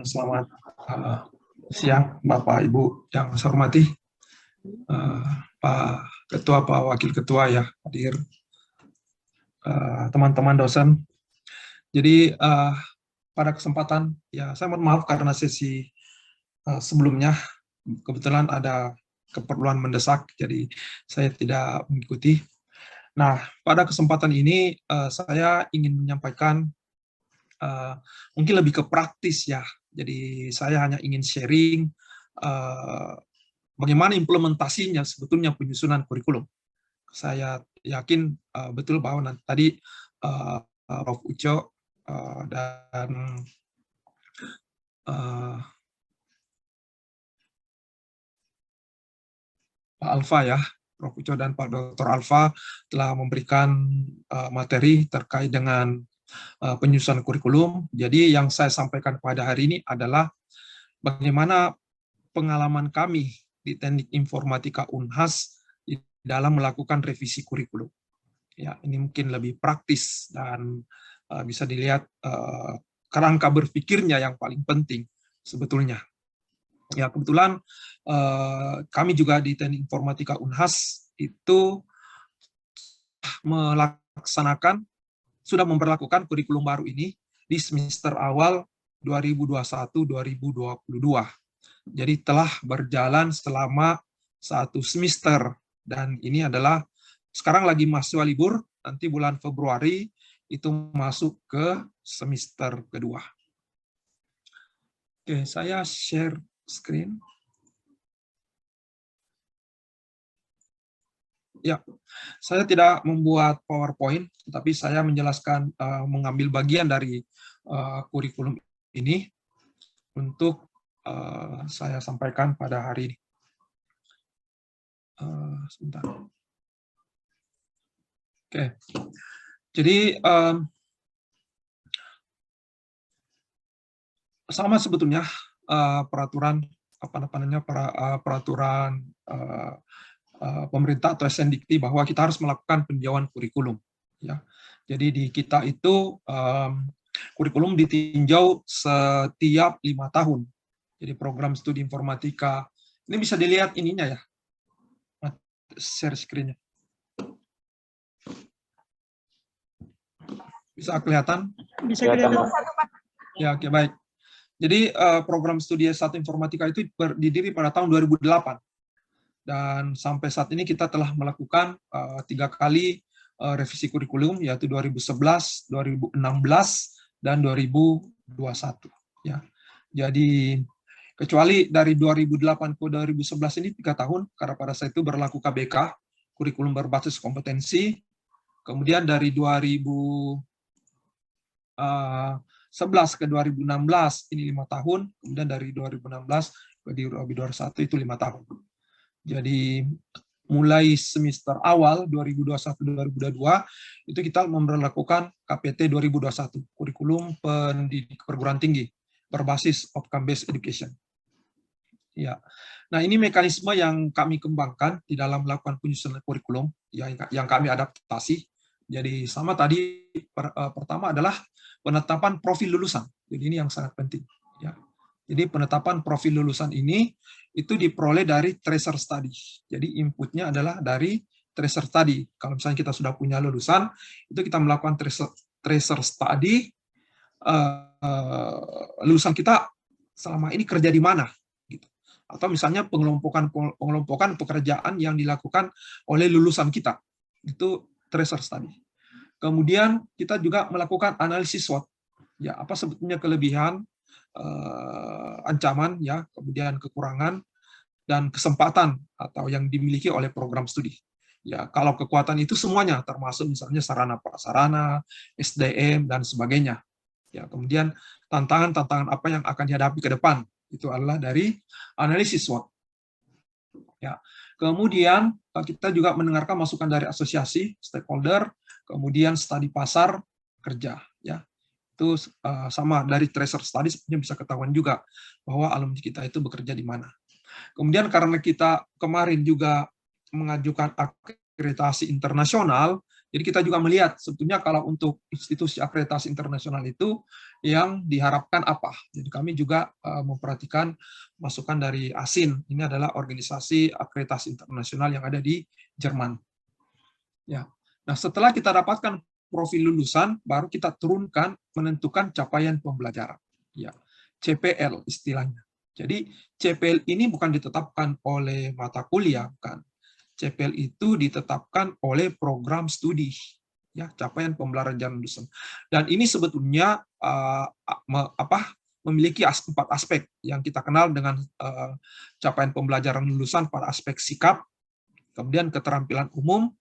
Selamat siang, Bapak Ibu yang saya hormati, Pak Ketua, Pak Wakil Ketua ya hadir, teman-teman dosen. Jadi pada kesempatan ya saya mohon maaf karena sesi sebelumnya kebetulan ada keperluan mendesak, jadi saya tidak mengikuti. Nah, pada kesempatan ini saya ingin menyampaikan mungkin lebih ke praktis ya. Jadi saya hanya ingin sharing bagaimana implementasinya sebetulnya penyusunan kurikulum. Saya yakin betul bahwa tadi Prof. Uco dan Pak Alfa ya, Prof. Uco dan Pak Dr. Alfa telah memberikan materi terkait dengan penyusunan kurikulum. Jadi yang saya sampaikan pada hari ini adalah bagaimana pengalaman kami di Teknik Informatika Unhas di dalam melakukan revisi kurikulum. Ya, ini mungkin lebih praktis dan bisa dilihat kerangka berpikirnya yang paling penting sebetulnya. Ya, kebetulan kami juga di Teknik Informatika Unhas itu sudah memperlakukan kurikulum baru ini di semester awal 2021-2022. Jadi telah berjalan selama 1 semester dan ini adalah sekarang lagi mahasiswa libur, nanti bulan Februari itu masuk ke semester kedua. Oke, saya share screen. Ya, saya tidak membuat PowerPoint, tapi saya menjelaskan, mengambil bagian dari kurikulum ini untuk saya sampaikan pada hari ini. Sebentar. Oke, jadi sama sebetulnya peraturan peraturan pemerintah atau SNDikti bahwa kita harus melakukan peninjauan kurikulum. Ya, jadi di kita itu kurikulum ditinjau setiap 5 tahun. Jadi program studi informatika ini bisa dilihat ininya ya, share screen-nya. Bisa kelihatan? Bisa kelihatan. Ya, oke, baik. Jadi program studi S1 informatika itu berdiri pada tahun 2008. Dan sampai saat ini kita telah melakukan 3 kali revisi kurikulum, yaitu 2011, 2016, dan 2021. Ya. Jadi kecuali dari 2008 ke 2011 ini 3 tahun, karena pada saat itu berlaku KBK, kurikulum berbasis kompetensi. Kemudian dari 2011 ke 2016 ini 5 tahun, kemudian dari 2016 ke 2021 itu 5 tahun. Jadi mulai semester awal 2021-2022 itu kita memperlakukan KPT 2021, kurikulum pendidikan perguruan tinggi berbasis outcome based education. Ya. Nah, ini mekanisme yang kami kembangkan di dalam melakukan penyusunan kurikulum yang kami adaptasi. Jadi sama tadi pertama adalah penetapan profil lulusan. Jadi ini yang sangat penting ya. Jadi penetapan profil lulusan ini itu diperoleh dari tracer study. Jadi inputnya adalah dari tracer study. Kalau misalnya kita sudah punya lulusan, itu kita melakukan tracer study, lulusan kita selama ini kerja di mana, gitu. Atau misalnya pengelompokan pekerjaan yang dilakukan oleh lulusan kita, itu tracer study. Kemudian kita juga melakukan analisis SWOT. Ya, apa sebetulnya kelebihan, ancaman ya, kemudian kekurangan dan kesempatan atau yang dimiliki oleh program studi. Ya, kalau kekuatan itu semuanya termasuk misalnya sarana prasarana, SDM dan sebagainya. Ya, kemudian tantangan-tantangan apa yang akan dihadapi ke depan itu adalah dari analisis SWOT. Ya. Kemudian kita juga mendengarkan masukan dari asosiasi, stakeholder, kemudian studi pasar kerja ya. Itu sama dari tracer study sebenarnya bisa ketahuan juga bahwa alumni kita itu bekerja di mana. Kemudian karena kita kemarin juga mengajukan akreditasi internasional, Jadi kita juga melihat sebetulnya kalau untuk institusi akreditasi internasional itu yang diharapkan apa. Jadi kami juga memperhatikan masukan dari ASIN. Ini adalah organisasi akreditasi internasional yang ada di Jerman. Ya. Nah, setelah kita dapatkan profil lulusan, baru kita turunkan menentukan capaian pembelajaran. Ya. CPL istilahnya. Jadi CPL ini bukan ditetapkan oleh mata kuliah, bukan. CPL itu ditetapkan oleh program studi, ya, capaian pembelajaran lulusan. Dan ini sebetulnya memiliki 4 aspek yang kita kenal dengan capaian pembelajaran lulusan pada aspek sikap, kemudian keterampilan umum,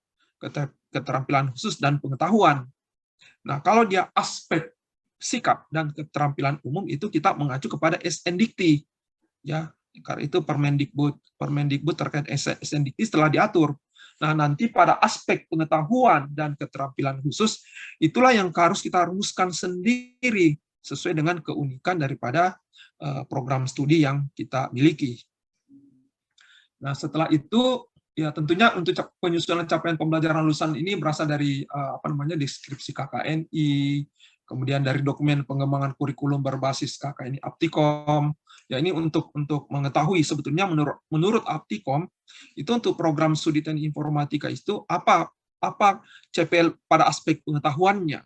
keterampilan khusus, dan pengetahuan. Nah, kalau dia aspek sikap dan keterampilan umum itu kita mengacu kepada SNDikti, ya. Karena itu Permendikbud terkait SNDikti telah diatur. Nah, nanti pada aspek pengetahuan dan keterampilan khusus, itulah yang harus kita rumuskan sendiri sesuai dengan keunikan daripada program studi yang kita miliki. Nah, setelah itu, ya tentunya untuk penyusunan capaian pembelajaran lulusan ini berasal dari deskripsi KKNI, kemudian dari dokumen pengembangan kurikulum berbasis KKNI Aptikom. Ya, ini untuk mengetahui sebetulnya menurut Aptikom itu untuk program studi teknik informatika itu apa CPL pada aspek pengetahuannya,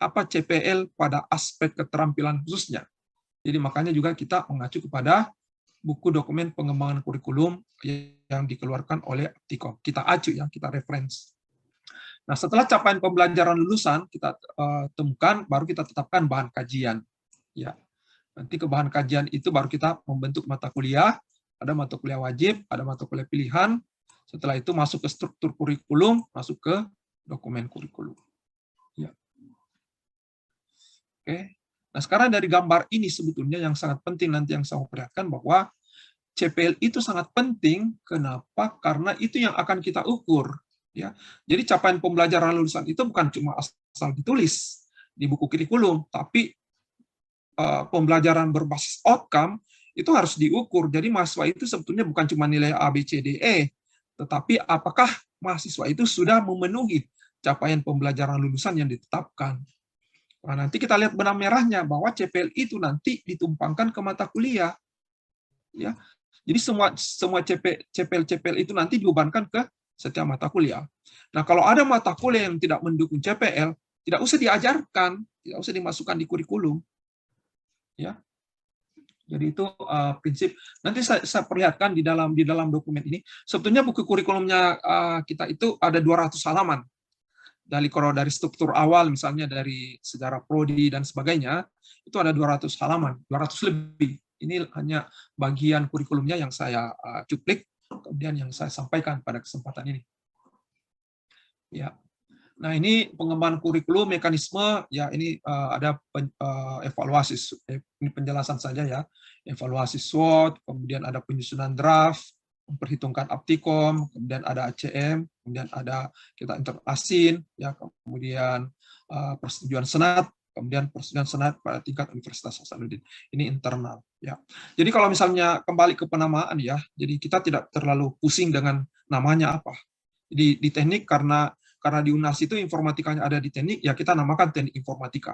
apa CPL pada aspek keterampilan khususnya. Jadi makanya juga kita mengacu kepada buku dokumen pengembangan kurikulum yang dikeluarkan oleh Aptikom. Kita acu ya, kita referensi. Nah, setelah capaian pembelajaran lulusan kita temukan, baru kita tetapkan bahan kajian. Ya. Nanti ke bahan kajian itu baru kita membentuk mata kuliah, ada mata kuliah wajib, ada mata kuliah pilihan. Setelah itu masuk ke struktur kurikulum, masuk ke dokumen kurikulum. Ya. Oke. Nah, sekarang dari gambar ini sebetulnya yang sangat penting nanti yang saya perlihatkan bahwa CPL itu sangat penting. Kenapa? Karena itu yang akan kita ukur. Ya. Jadi capaian pembelajaran lulusan itu bukan cuma asal ditulis di buku kurikulum, tapi pembelajaran berbasis outcome itu harus diukur. Jadi mahasiswa itu sebetulnya bukan cuma nilai A, B, C, D, E, tetapi apakah mahasiswa itu sudah memenuhi capaian pembelajaran lulusan yang ditetapkan. Nah, nanti kita lihat benang merahnya bahwa CPL itu nanti ditumpangkan ke mata kuliah. Ya. Jadi semua CPL itu nanti dibebankan ke setiap mata kuliah. Nah, kalau ada mata kuliah yang tidak mendukung CPL, tidak usah diajarkan, tidak usah dimasukkan di kurikulum. Ya, jadi itu prinsip. Nanti saya perlihatkan di dalam dokumen ini. Sebetulnya buku kurikulumnya kita itu ada 200 halaman. Dari struktur awal, misalnya dari sejarah prodi dan sebagainya, itu ada 200 halaman, 200 lebih. Ini hanya bagian kurikulumnya yang saya cuplik, kemudian yang saya sampaikan pada kesempatan ini. Ya. Nah, ini pengembangan kurikulum, mekanisme, ya ini ada evaluasi, ini penjelasan saja ya, evaluasi SWOT, kemudian ada penyusunan draft, memperhitungkan Aptikom, kemudian ada ACM, kemudian ada kita interasin, ya, kemudian persetujuan senat, kemudian persetujuan senat pada tingkat Universitas Hasanuddin. Ini internal, ya. Jadi kalau misalnya kembali ke penamaan ya, jadi kita tidak terlalu pusing dengan namanya apa. Jadi di teknik karena di UNAS itu informatikanya ada di teknik, ya kita namakan teknik informatika.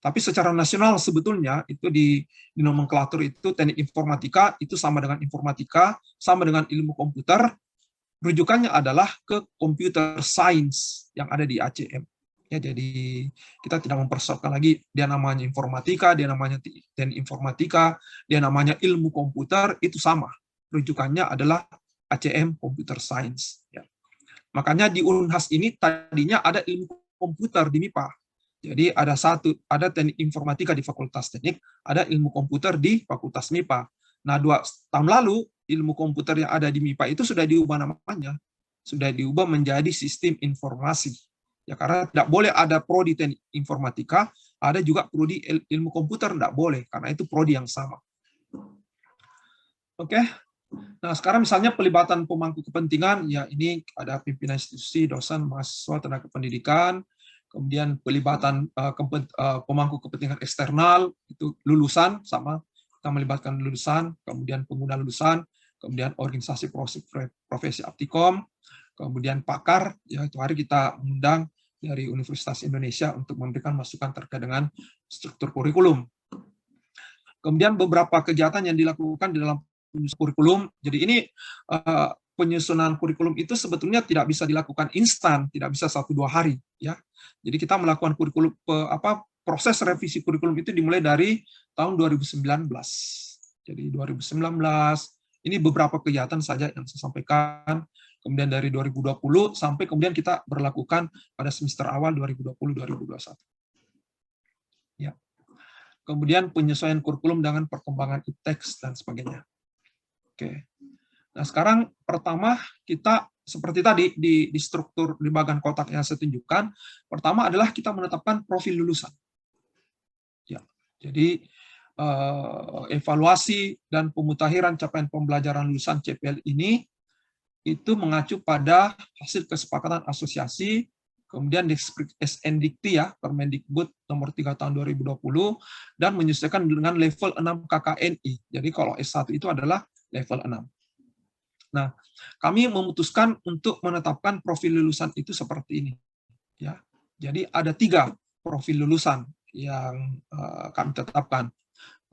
Tapi secara nasional sebetulnya itu di nomenklatur itu teknik informatika itu sama dengan informatika, sama dengan ilmu komputer, rujukannya adalah ke computer science yang ada di ACM. Ya, jadi kita tidak mempersoalkan lagi dia namanya informatika, dia namanya teknik informatika, dia namanya ilmu komputer, itu sama. Rujukannya adalah ACM computer science. Ya. Makanya di Unhas ini tadinya ada ilmu komputer di MIPA. Jadi ada teknik informatika di Fakultas Teknik, ada ilmu komputer di Fakultas MIPA. Nah, 2 tahun lalu ilmu komputer yang ada di MIPA itu sudah diubah namanya, sudah diubah menjadi sistem informasi. Ya, karena tidak boleh ada prodi teknik informatika, ada juga prodi ilmu komputer, tidak boleh, karena itu prodi yang sama. Oke. Nah, sekarang misalnya pelibatan pemangku kepentingan, ya ini ada pimpinan institusi, dosen, mahasiswa, tenaga pendidikan, kemudian pelibatan pemangku kepentingan eksternal, itu lulusan, sama, kita melibatkan lulusan, kemudian pengguna lulusan, kemudian organisasi profesi Aptikom, kemudian pakar, ya itu hari kita mengundang dari Universitas Indonesia untuk memberikan masukan terkait dengan struktur kurikulum. Kemudian beberapa kegiatan yang dilakukan di dalam kurikulum. Jadi ini penyusunan kurikulum itu sebetulnya tidak bisa dilakukan instan, tidak bisa 1-2 hari, ya. Jadi kita melakukan kurikulum proses revisi kurikulum itu dimulai dari tahun 2019. Jadi 2019 ini beberapa kegiatan saja yang saya sampaikan. Kemudian dari 2020 sampai kemudian kita berlakukan pada semester awal 2020-2021. Ya. Kemudian penyesuaian kurikulum dengan perkembangan teks dan sebagainya. Oke. Nah, sekarang pertama kita seperti tadi di struktur di bagian kotak yang saya tunjukkan, pertama adalah kita menetapkan profil lulusan. Ya. Jadi evaluasi dan pemutahiran capaian pembelajaran lulusan CPL ini itu mengacu pada hasil kesepakatan asosiasi, kemudian SNDikti ya, Permendikbud nomor 3 tahun 2020, dan menyesuaikan dengan level 6 KKNI. Jadi kalau S1 itu adalah level 6. Nah, kami memutuskan untuk menetapkan profil lulusan itu seperti ini. Ya, jadi ada 3 profil lulusan yang kami tetapkan.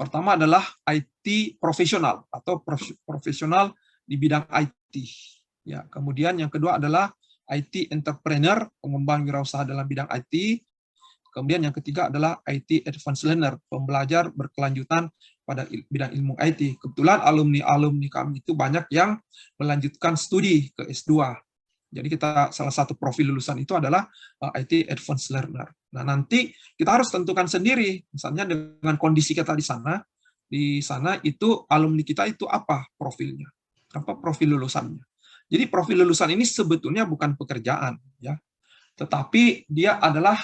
Pertama adalah IT profesional atau profesional di bidang IT. Ya, kemudian yang kedua adalah IT entrepreneur, pengembang wirausaha dalam bidang IT. Kemudian yang ketiga adalah IT advanced learner, pembelajar berkelanjutan pada bidang ilmu IT. Kebetulan alumni kami itu banyak yang melanjutkan studi ke S2. Jadi kita salah satu profil lulusan itu adalah IT advanced learner. Nah, nanti kita harus tentukan sendiri, misalnya dengan kondisi kita di sana itu alumni kita itu apa profilnya, apa profil lulusannya. Jadi profil lulusan ini sebetulnya bukan pekerjaan, ya, tetapi dia adalah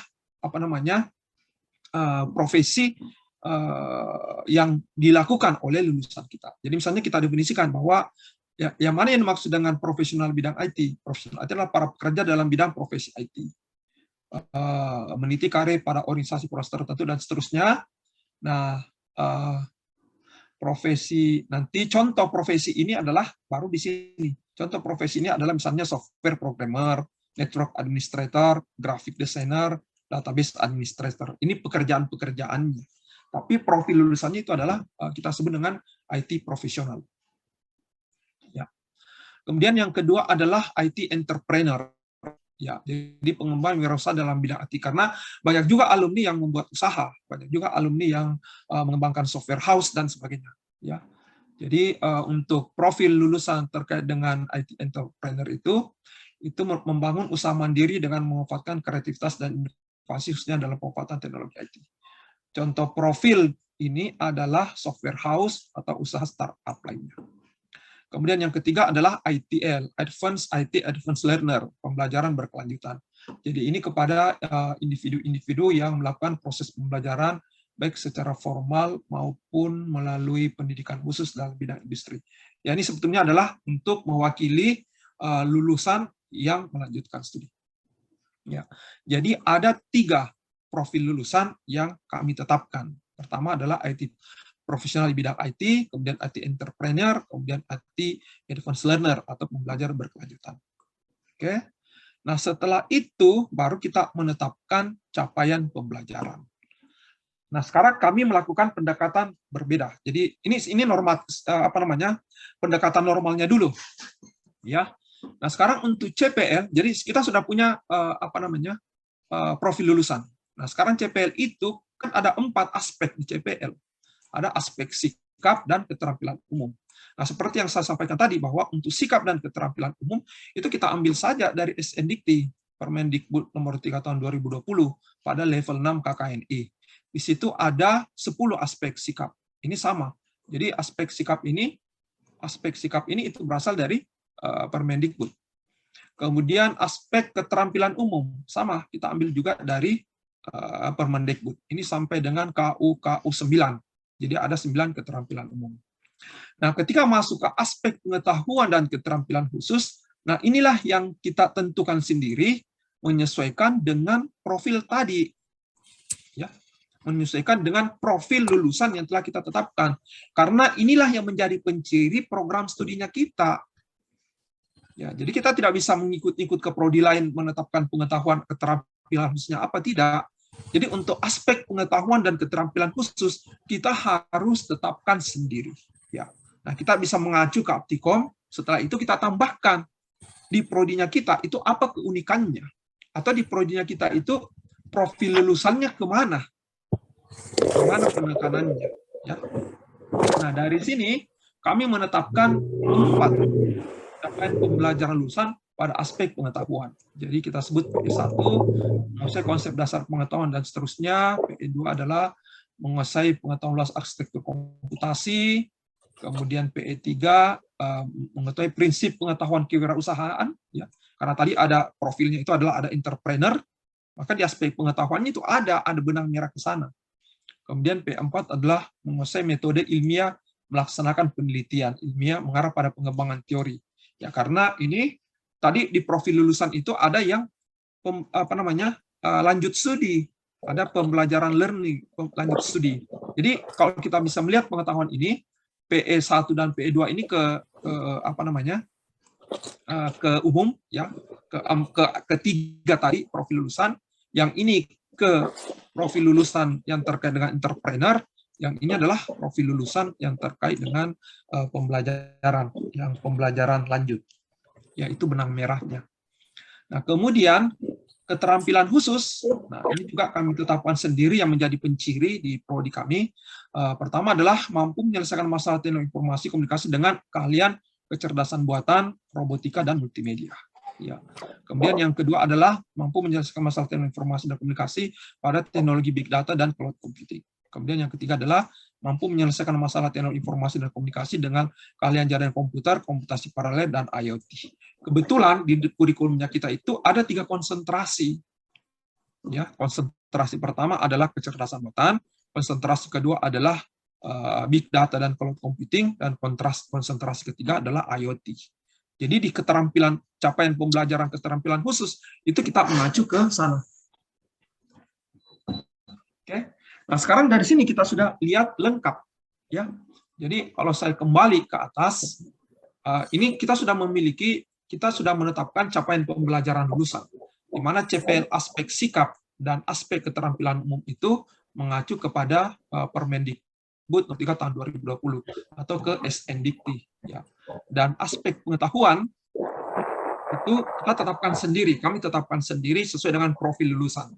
profesi yang dilakukan oleh lulusan kita. Jadi misalnya kita definisikan bahwa ya, yang mana yang dimaksud dengan profesional bidang IT? Profesional IT adalah para pekerja dalam bidang profesi IT, meniti karir pada organisasi proses tertentu dan seterusnya. Nah, profesi nanti contoh profesi ini adalah baru di sini. Contoh profesi ini adalah misalnya software programmer, network administrator, graphic designer, database administrator. Ini pekerjaan-pekerjaannya. Tapi profil lulusannya itu adalah kita sebut dengan IT profesional. Ya. Kemudian yang kedua adalah IT entrepreneur. Ya, jadi pengembang wirausaha dalam bidang IT, karena banyak juga alumni yang membuat usaha, banyak juga alumni yang mengembangkan software house dan sebagainya. Ya, jadi untuk profil lulusan terkait dengan IT entrepreneur itu membangun usaha mandiri dengan memanfaatkan kreativitas dan inovasi khususnya dalam pemanfaatan teknologi IT. Contoh profil ini adalah software house atau usaha startup lainnya. Kemudian yang ketiga adalah ITL, Advanced IT Advanced Learner, pembelajaran berkelanjutan. Jadi ini kepada individu-individu yang melakukan proses pembelajaran baik secara formal maupun melalui pendidikan khusus dalam bidang industri. Ya, ini sebetulnya adalah untuk mewakili lulusan yang melanjutkan studi. Ya, jadi ada 3 profil lulusan yang kami tetapkan. Pertama adalah IT profesional di bidang IT, kemudian IT entrepreneur, kemudian IT advanced learner atau pembelajar berkelanjutan. Oke. Nah, setelah itu baru kita menetapkan capaian pembelajaran. Nah, sekarang kami melakukan pendekatan berbeda. Jadi ini normat pendekatan normalnya dulu. Ya. Nah, sekarang untuk CPL, jadi kita sudah punya profil lulusan. Nah, sekarang CPL itu kan ada 4 aspek di CPL. Ada aspek sikap dan keterampilan umum. Nah, seperti yang saya sampaikan tadi, bahwa untuk sikap dan keterampilan umum, itu kita ambil saja dari SNDikti, Permendikbud nomor 3 tahun 2020, pada level 6 KKNI. Di situ ada 10 aspek sikap. Ini sama. Jadi aspek sikap ini itu berasal dari Permendikbud. Kemudian aspek keterampilan umum, sama, kita ambil juga dari Permendikbud. Ini sampai dengan KU 9. Jadi ada 9 keterampilan umum. Nah, ketika masuk ke aspek pengetahuan dan keterampilan khusus, nah inilah yang kita tentukan sendiri, menyesuaikan dengan profil tadi. Ya, menyesuaikan dengan profil lulusan yang telah kita tetapkan. Karena inilah yang menjadi penciri program studinya kita. Ya, jadi kita tidak bisa mengikut-ikut ke prodi lain menetapkan pengetahuan, keterampilan keterampilan khususnya apa tidak. Jadi untuk aspek pengetahuan dan keterampilan khusus kita harus tetapkan sendiri. Ya. Nah, kita bisa mengacu ke Aptikom. Setelah itu kita tambahkan di prodinya kita itu apa keunikannya, atau di prodinya kita itu profil lulusannya kemana penekanannya. Ya. Nah, dari sini kami menetapkan 4 capaian pembelajaran lulusan pada aspek pengetahuan. Jadi kita sebut PE1, menguasai konsep dasar pengetahuan dan seterusnya. PE2 adalah menguasai pengetahuan luas arsitektur komputasi. Kemudian PE3 mengetahui prinsip pengetahuan kewirausahaan. Ya. Karena tadi ada profilnya itu adalah ada entrepreneur, maka di aspek pengetahuannya itu ada benang merah ke sana. Kemudian P4 adalah menguasai metode ilmiah melaksanakan penelitian ilmiah mengarah pada pengembangan teori. Ya, karena ini tadi di profil lulusan itu ada yang lanjut studi, ada pembelajaran learning, lanjut studi. Jadi kalau kita bisa melihat pengetahuan ini, PE1 dan PE2 ini ke umum, ya, ketiga tadi profil lulusan, yang ini ke profil lulusan yang terkait dengan entrepreneur, yang ini adalah profil lulusan yang terkait dengan pembelajaran lanjut, yaitu benang merahnya. Nah, kemudian keterampilan khusus, nah ini juga kami tetapkan sendiri yang menjadi penciri di prodi kami. Pertama adalah mampu menyelesaikan masalah teknologi informasi komunikasi dengan keahlian kecerdasan buatan, robotika, dan multimedia. Ya. Kemudian yang kedua adalah mampu menyelesaikan masalah teknologi informasi dan komunikasi pada teknologi big data dan cloud computing. Kemudian yang ketiga adalah mampu menyelesaikan masalah teknologi informasi dan komunikasi dengan keahlian jaringan komputer, komputasi paralel, dan IoT. Kebetulan di kurikulumnya kita itu ada 3 konsentrasi. Ya, konsentrasi pertama adalah kecerdasan buatan, konsentrasi kedua adalah big data dan cloud computing, dan konsentrasi ketiga adalah IoT. Jadi di keterampilan capaian pembelajaran keterampilan khusus itu kita mengacu ke sana. Oke. Nah, sekarang dari sini kita sudah lihat lengkap, ya. Jadi kalau saya kembali ke atas, ini kita sudah menetapkan capaian pembelajaran lulusan, di mana CPL aspek sikap dan aspek keterampilan umum itu mengacu kepada Permendikbud Nomor 3 Tahun 2020 atau ke SNDikti, ya. Dan aspek pengetahuan itu kita tetapkan sendiri, kami tetapkan sendiri sesuai dengan profil lulusan.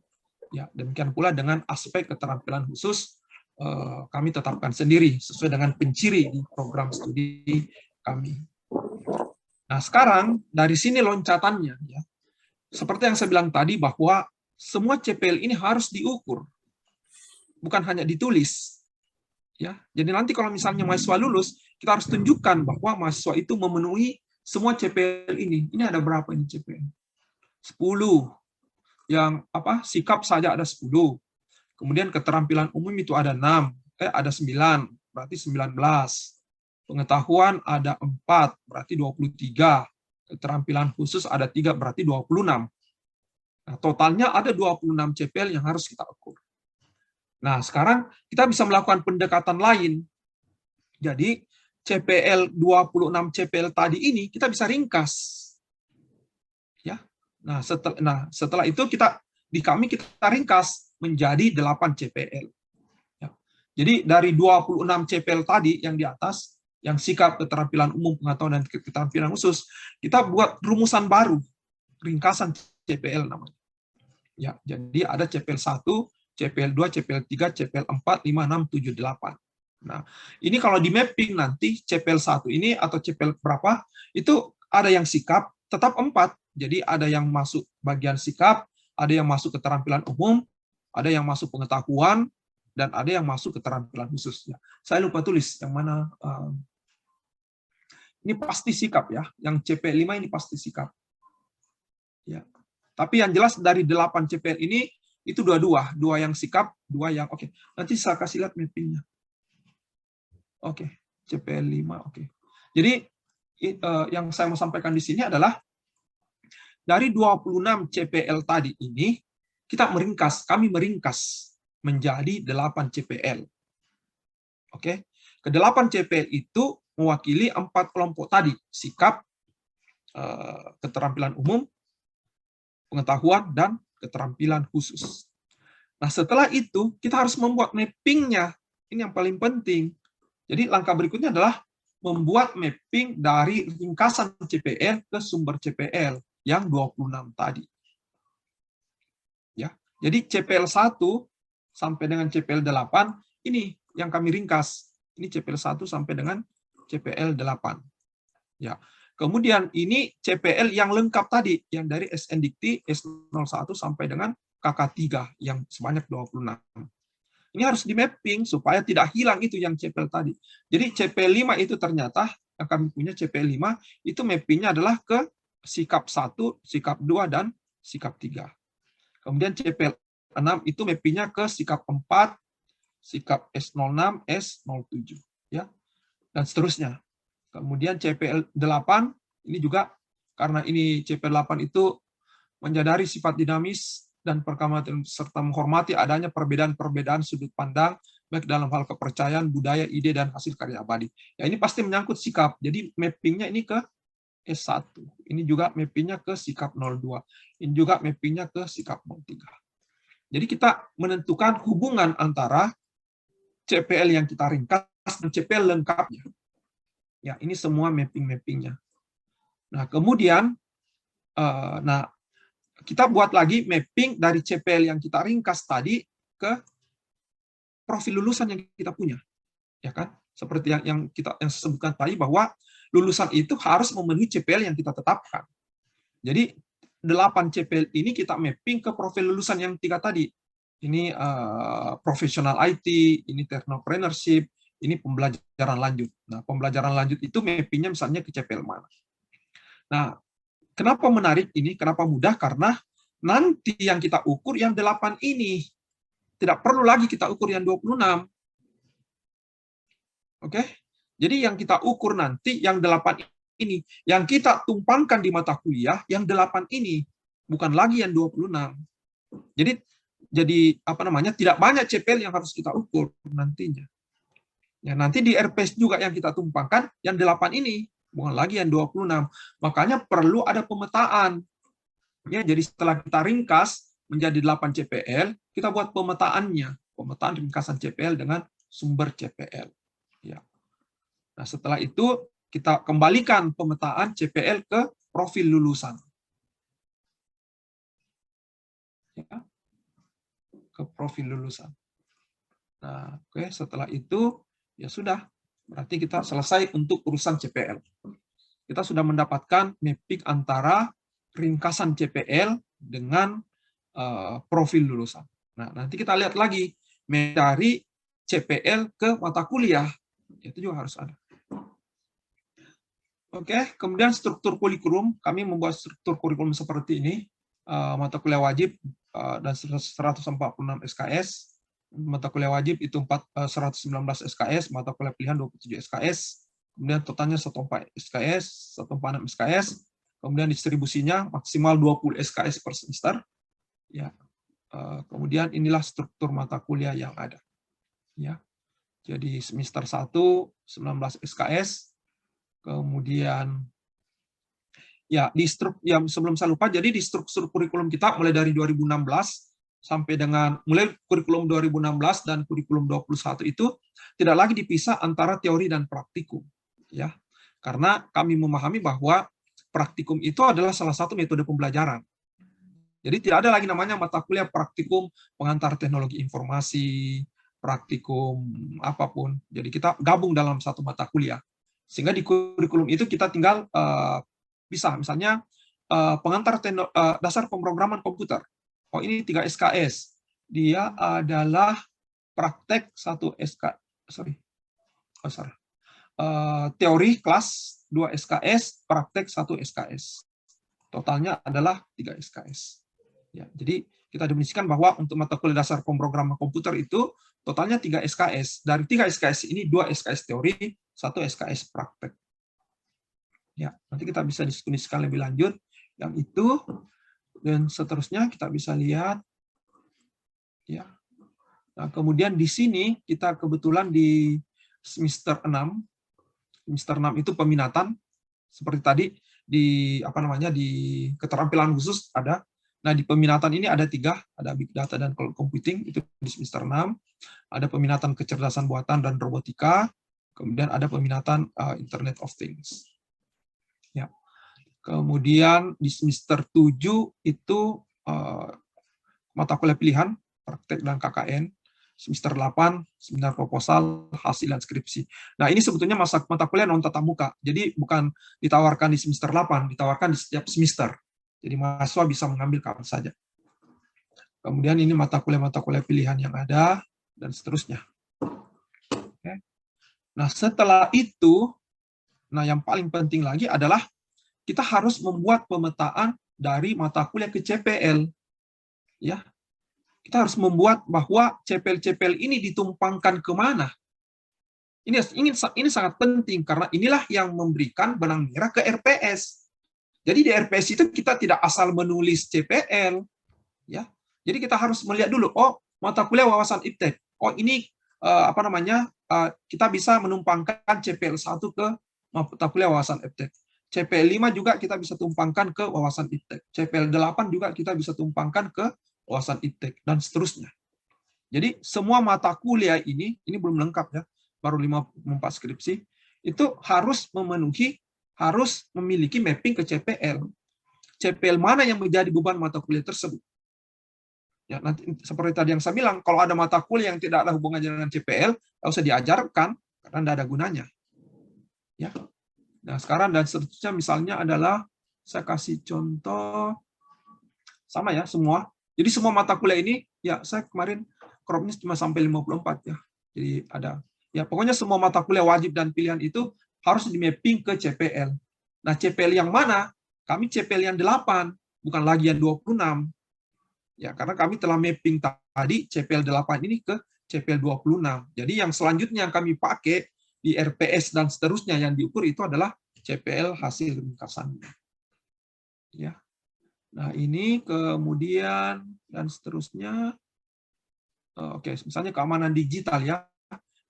Ya, demikian pula dengan aspek keterampilan khusus kami tetapkan sendiri sesuai dengan penciri di program studi kami. Nah, sekarang dari sini loncatannya, ya. Seperti yang saya bilang tadi bahwa semua CPL ini harus diukur, bukan hanya ditulis. Ya, jadi nanti kalau misalnya mahasiswa lulus, kita harus tunjukkan bahwa mahasiswa itu memenuhi semua CPL ini. Ini ada berapa ini CPL? 10. Yang sikap saja ada 10. Kemudian keterampilan umum itu ada 9, berarti 19. Pengetahuan ada 4, berarti 23. Keterampilan khusus ada 3, berarti 26. Nah, totalnya ada 26 CPL yang harus kita ukur. Nah, sekarang kita bisa melakukan pendekatan lain. Jadi, CPL 26 CPL tadi ini kita bisa ringkas. Ya. Nah, setelah itu kita ringkas menjadi 8 CPL. Ya. Jadi dari 26 CPL tadi yang di atas, yang sikap, keterampilan umum, pengetahuan, dan keterampilan khusus, kita buat rumusan baru, ringkasan CPL namanya. Ya, jadi ada CPL 1, CPL 2, CPL 3, CPL 4, 5, 6, 7, 8. Nah, ini kalau di mapping nanti CPL 1 ini atau CPL berapa, itu ada yang sikap, tetap 4. Jadi ada yang masuk bagian sikap, ada yang masuk keterampilan umum, ada yang masuk pengetahuan, dan ada yang masuk keterampilan khusus. Ya. Saya lupa tulis yang mana. Ini pasti sikap, ya. Yang CPL 5 ini pasti sikap. Ya. Tapi yang jelas dari 8 CPL ini, itu dua yang sikap, 2 yang oke. Nanti saya kasih lihat mappingnya. Oke, CPL 5, oke. Jadi yang saya mau sampaikan di sini adalah dari 26 CPL tadi ini kami meringkas menjadi 8 CPL. Oke. Ke-8 CPL itu mewakili 4 kelompok tadi, sikap, keterampilan umum, pengetahuan, dan keterampilan khusus. Nah, setelah itu kita harus membuat mappingnya. Ini yang paling penting. Jadi langkah berikutnya adalah membuat mapping dari ringkasan CPL ke sumber CPL yang 26 tadi. Ya. Jadi CPL 1 sampai dengan CPL 8 ini yang kami ringkas. Ini CPL 1 sampai dengan CPL 8. Ya. Kemudian ini CPL yang lengkap tadi, yang dari SNDikti S01 sampai dengan KK3 yang sebanyak 26. Ini harus di mapping supaya tidak hilang itu yang CPL tadi. Jadi CPL 5 itu ternyata yang kami punya CPL 5 itu mappingnya adalah ke sikap 1, sikap 2, dan sikap 3. Kemudian CPL 6 itu mappingnya ke sikap 4, sikap S06, S07. Ya, dan seterusnya. Kemudian CPL 8, ini juga karena ini CPL 8 itu menyadari sifat dinamis dan perkembangan serta menghormati adanya perbedaan-perbedaan sudut pandang baik dalam hal kepercayaan, budaya, ide, dan hasil karya abadi. Ya, ini pasti menyangkut sikap. Jadi mappingnya ini ke S1. Ini juga mappingnya ke sikap 02. Ini juga mappingnya ke sikap 03. Jadi kita menentukan hubungan antara CPL yang kita ringkas dan CPL lengkapnya. Ya, ini semua mapping-mappingnya. Nah, kemudian kita buat lagi mapping dari CPL yang kita ringkas tadi ke profil lulusan yang kita punya. Ya kan? Seperti yang saya sebutkan tadi bahwa lulusan itu harus memenuhi CPL yang kita tetapkan. Jadi 8 CPL ini kita mapping ke profil lulusan yang 3 tadi. Ini profesional IT, ini technopreneurship, ini pembelajaran lanjut. Nah, pembelajaran lanjut itu mappingnya misalnya ke CPL mana. Nah, kenapa menarik ini? Kenapa mudah? Karena nanti yang kita ukur yang 8 ini. Tidak perlu lagi kita ukur yang 26. Oke? Jadi yang kita ukur nanti yang 8 ini. Yang kita tumpangkan di mata kuliah yang 8 ini. Bukan lagi yang 26. Jadi tidak banyak CPL yang harus kita ukur nantinya. Ya, nanti di RPS juga yang kita tumpangkan yang 8 ini, bukan lagi yang 26. Makanya perlu ada pemetaan. Ya, jadi setelah kita ringkas menjadi 8 CPL, kita buat pemetaannya, pemetaan ringkasan CPL dengan sumber CPL. Ya. Nah, setelah itu kita kembalikan pemetaan CPL ke profil lulusan. Ya. Ke profil lulusan. Nah, oke, setelah itu ya sudah, berarti kita selesai untuk urusan CPL. Kita sudah mendapatkan mapping antara ringkasan CPL dengan profil lulusan. Nah, nanti kita lihat lagi dari CPL ke mata kuliah, itu juga harus ada. Oke, kemudian struktur kurikulum, kami membuat struktur kurikulum seperti ini, mata kuliah wajib dan 146 SKS. Mata kuliah wajib itu 119 SKS, mata kuliah pilihan 27 SKS, kemudian totalnya 14 SKS, 146 SKS, kemudian distribusinya maksimal 20 SKS per semester. Ya, kemudian inilah struktur mata kuliah yang ada. Ya, jadi semester 1 19 SKS, kemudian ya sebelum saya lupa, jadi di struktur kurikulum kita mulai dari 2016 sampai dengan mulai kurikulum 2016 dan kurikulum 21 itu tidak lagi dipisah antara teori dan praktikum, ya, karena kami memahami bahwa praktikum itu adalah salah satu metode pembelajaran. Jadi tidak ada lagi namanya mata kuliah praktikum pengantar teknologi informasi, praktikum apapun. Jadi kita gabung dalam satu mata kuliah, sehingga di kurikulum itu kita tinggal bisa misalnya pengantar dasar pemrograman komputer. Oh, ini 3 SKS. Dia adalah praktek 1 SK, teori kelas 2 SKS, praktek 1 SKS. Totalnya adalah 3 SKS. Ya, jadi kita definisikan bahwa untuk mata kuliah dasar pemrograman komputer itu totalnya 3 SKS. Dari 3 SKS ini 2 SKS teori, 1 SKS praktek. Ya, nanti kita bisa diskusikan lebih lanjut yang itu. Dan seterusnya kita bisa lihat, ya. Nah, kemudian di sini kita kebetulan di semester 6. Semester 6 itu peminatan seperti tadi di di keterampilan khusus ada Nah, di peminatan ini ada 3, ada Big Data dan Cloud Computing, itu di semester 6. Ada peminatan kecerdasan buatan dan robotika, kemudian ada peminatan Internet of Things. Ya. Kemudian di semester 7 itu mata kuliah pilihan, praktek dan KKN. Semester 8, seminar proposal, hasil dan skripsi. Nah, ini sebetulnya mata kuliah non tatap muka. Jadi bukan ditawarkan di semester 8, ditawarkan di setiap semester. Jadi mahasiswa bisa mengambil kapan saja. Kemudian ini mata kuliah pilihan yang ada, dan seterusnya. Oke. Nah, setelah itu, nah yang paling penting lagi adalah kita harus membuat pemetaan dari mata kuliah ke CPL. Ya, kita harus membuat bahwa CPL-CPL ini ditumpangkan kemana. Ini sangat penting karena inilah yang memberikan benang merah ke RPS. Jadi di RPS itu kita tidak asal menulis CPL, ya. Jadi kita harus melihat dulu, oh mata kuliah wawasan iptek, oh ini kita bisa menumpangkan CPL 1 ke mata kuliah wawasan iptek. CPL 5 juga kita bisa tumpangkan ke wawasan iptek. CPL 8 juga kita bisa tumpangkan ke wawasan iptek, dan seterusnya. Jadi semua mata kuliah ini belum lengkap ya, baru 54 skripsi, itu harus memiliki mapping ke CPL. CPL mana yang menjadi beban mata kuliah tersebut. Ya, nanti seperti tadi yang saya bilang, kalau ada mata kuliah yang tidak ada hubungannya dengan CPL, tidak usah diajarkan karena tidak ada gunanya. Ya. Nah, sekarang dan seterusnya misalnya adalah saya kasih contoh sama ya semua. Jadi semua mata kuliah ini ya saya kemarin cropnya cuma sampai 54 ya. Jadi ada ya pokoknya semua mata kuliah wajib dan pilihan itu harus di-mapping ke CPL. Nah, CPL yang mana? Kami CPL yang 8, bukan lagi yang 26. Ya, karena kami telah mapping tadi CPL 8 ini ke CPL 26. Jadi yang selanjutnya yang kami pakai di RPS dan seterusnya yang diukur itu adalah CPL hasil ringkasan. Ya. Nah, ini kemudian dan seterusnya. Oke, misalnya keamanan digital ya.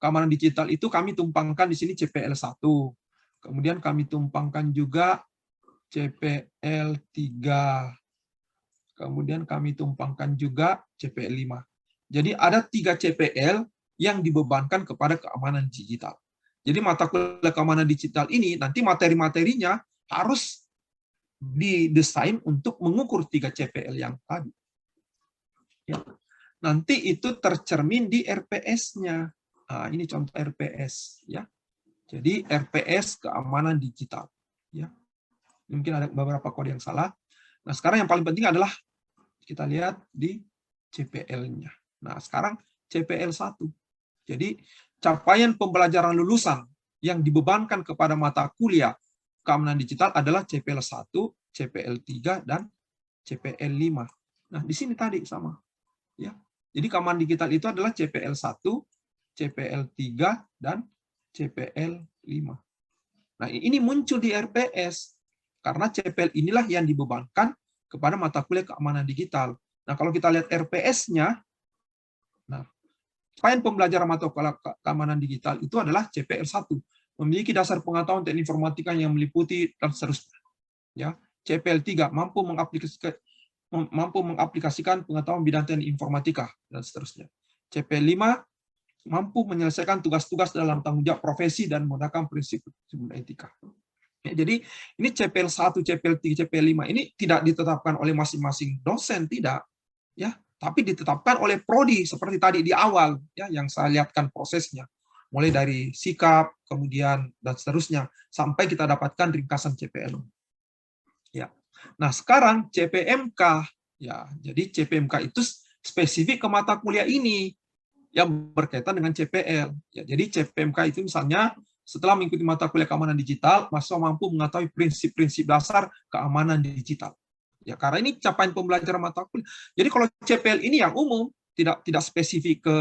Keamanan digital itu kami tumpangkan di sini CPL 1. Kemudian kami tumpangkan juga CPL 3. Kemudian kami tumpangkan juga CPL 5. Jadi ada 3 CPL yang dibebankan kepada keamanan digital. Jadi mata kuliah keamanan digital ini nanti materi-materinya harus didesain untuk mengukur 3 CPL yang tadi. Ya. Nanti itu tercermin di RPS-nya. Nah, ini contoh RPS ya. Jadi RPS keamanan digital ya. Mungkin ada beberapa kode yang salah. Nah, sekarang yang paling penting adalah kita lihat di CPL-nya. Nah, sekarang CPL 1. Jadi, capaian pembelajaran lulusan yang dibebankan kepada mata kuliah keamanan digital adalah CPL 1, CPL 3, dan CPL 5. Nah, di sini tadi sama. Ya. Jadi, keamanan digital itu adalah CPL 1, CPL 3, dan CPL 5. Nah, ini muncul di RPS. Karena CPL inilah yang dibebankan kepada mata kuliah keamanan digital. Nah, kalau kita lihat RPS-nya, nah, capaian pembelajaran mata kuliah keamanan digital itu adalah CPL 1, memiliki dasar pengetahuan teknik informatika yang meliputi dan seterusnya. Ya, CPL 3 mampu mengaplikasikan pengetahuan bidang teknik informatika dan seterusnya. CPL 5 mampu menyelesaikan tugas-tugas dalam tanggung jawab profesi dan menggunakan prinsip etika. Ya, jadi ini CPL 1, CPL 3, CPL 5 ini tidak ditetapkan oleh masing-masing dosen, tidak, ya, tapi ditetapkan oleh prodi seperti tadi di awal, ya, yang saya lihatkan prosesnya, mulai dari sikap, kemudian dan seterusnya sampai kita dapatkan ringkasan CPL. Ya, nah sekarang CPMK, ya, jadi CPMK itu spesifik ke mata kuliah ini yang berkaitan dengan CPL. Ya, jadi CPMK itu misalnya setelah mengikuti mata kuliah keamanan digital, mahasiswa mampu mengetahui prinsip-prinsip dasar keamanan digital. Ya, karena ini capaian pembelajaran mata kuliah. Jadi kalau CPL ini yang umum, tidak spesifik ke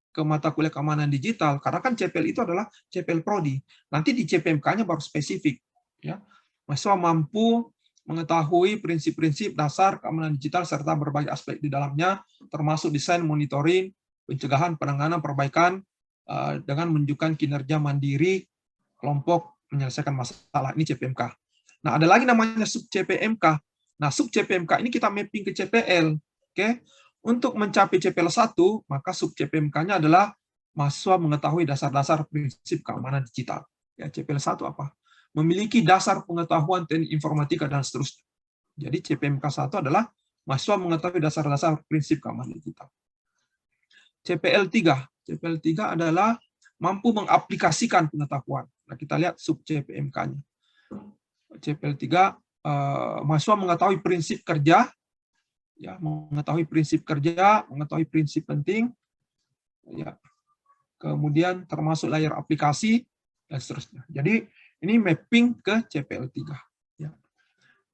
ke mata kuliah keamanan digital, karena kan CPL itu adalah CPL prodi. Nanti di CPMK-nya baru spesifik. Ya, mahasiswa mampu mengetahui prinsip-prinsip dasar keamanan digital serta berbagai aspek di dalamnya, termasuk desain, monitoring, pencegahan, penanganan, perbaikan, dengan menunjukkan kinerja mandiri kelompok menyelesaikan masalah. Ini CPMK. Nah, ada lagi namanya sub CPMK. Nah, sub CPMK ini kita mapping ke CPL. Oke. Untuk mencapai CPL 1, maka sub CPMK-nya adalah mahasiswa mengetahui dasar-dasar prinsip keamanan digital. Ya, CPL 1 apa? Memiliki dasar pengetahuan teknik informatika dan seterusnya. Jadi CPMK 1 adalah mahasiswa mengetahui dasar-dasar prinsip keamanan digital. CPL 3. CPL 3 adalah mampu mengaplikasikan pengetahuan. Nah, kita lihat sub CPMK-nya. CPL 3, mahasiswa mengetahui prinsip kerja, ya, mengetahui prinsip kerja, mengetahui prinsip penting, ya, kemudian termasuk layar aplikasi, dan seterusnya. Jadi, ini mapping ke CPL 3. Ya.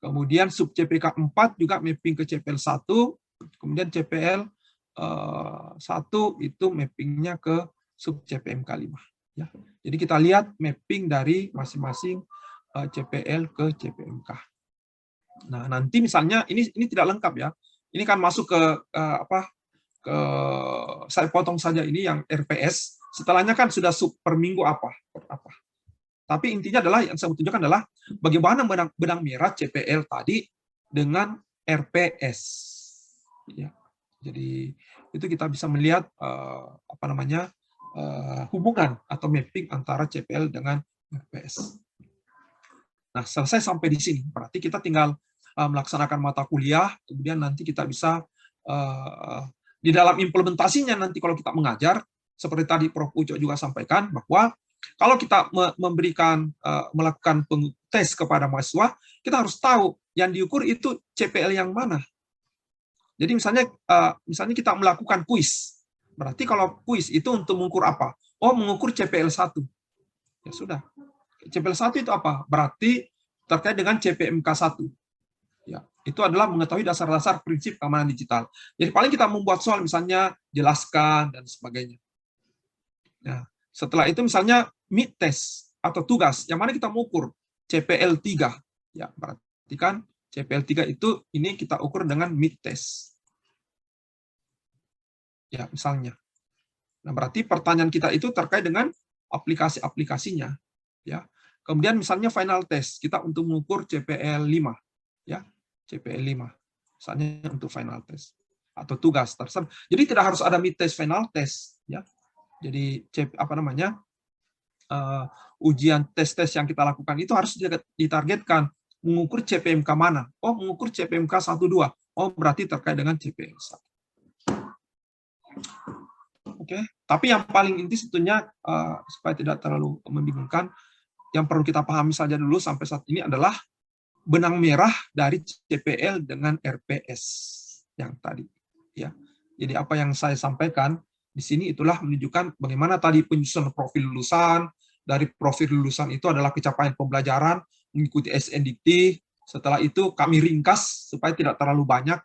Kemudian sub CPK 4 juga mapping ke CPL 1, kemudian CPL 1 itu mappingnya ke sub CPMK 5. Ya. Jadi kita lihat mapping dari masing-masing CPL ke CPMK. Nah, nanti misalnya ini tidak lengkap ya. Ini kan masuk ke saya potong saja ini yang RPS. Setelahnya kan sudah sub per minggu apa. Tapi intinya adalah yang saya mau tunjukkan adalah bagaimana benang merah CPL tadi dengan RPS. Ya. Jadi itu kita bisa melihat hubungan atau mapping antara CPL dengan RPS. Nah, selesai sampai di sini. Berarti kita tinggal melaksanakan mata kuliah, kemudian nanti kita bisa di dalam implementasinya nanti kalau kita mengajar, seperti tadi Prof. Uco juga sampaikan, bahwa kalau kita melakukan tes kepada mahasiswa, kita harus tahu yang diukur itu CPL yang mana. Jadi misalnya kita melakukan kuis. Berarti kalau kuis itu untuk mengukur apa? Oh, mengukur CPL 1. Ya sudah. CPL 1 itu apa? Berarti terkait dengan CPMK 1. Ya, itu adalah mengetahui dasar-dasar prinsip keamanan digital. Jadi paling kita membuat soal misalnya jelaskan dan sebagainya. Nah, setelah itu misalnya mid test atau tugas, yang mana kita mengukur CPL 3. Ya, berarti kan CPL 3 itu ini kita ukur dengan mid test. Ya, misalnya. Nah, berarti pertanyaan kita itu terkait dengan aplikasi-aplikasinya. Ya. Kemudian misalnya final test, kita untuk mengukur CPL 5. Ya, CPL 5. Misalnya untuk final test. Atau tugas, terserah. Jadi tidak harus ada mid test, final test. Ya. Jadi, ujian tes-tes yang kita lakukan itu harus ditargetkan. Mengukur CPMK mana? Oh, mengukur CPMK 1-2. Oh, berarti terkait dengan CPL 1. Oke. Tapi yang paling inti sebetulnya, supaya tidak terlalu membingungkan, yang perlu kita pahami saja dulu sampai saat ini adalah benang merah dari CPL dengan RPS yang tadi. Ya. Jadi apa yang saya sampaikan di sini itulah menunjukkan bagaimana tadi penyusunan profil lulusan. Dari profil lulusan itu adalah capaian pembelajaran, mengikuti SNDT. Setelah itu kami ringkas supaya tidak terlalu banyak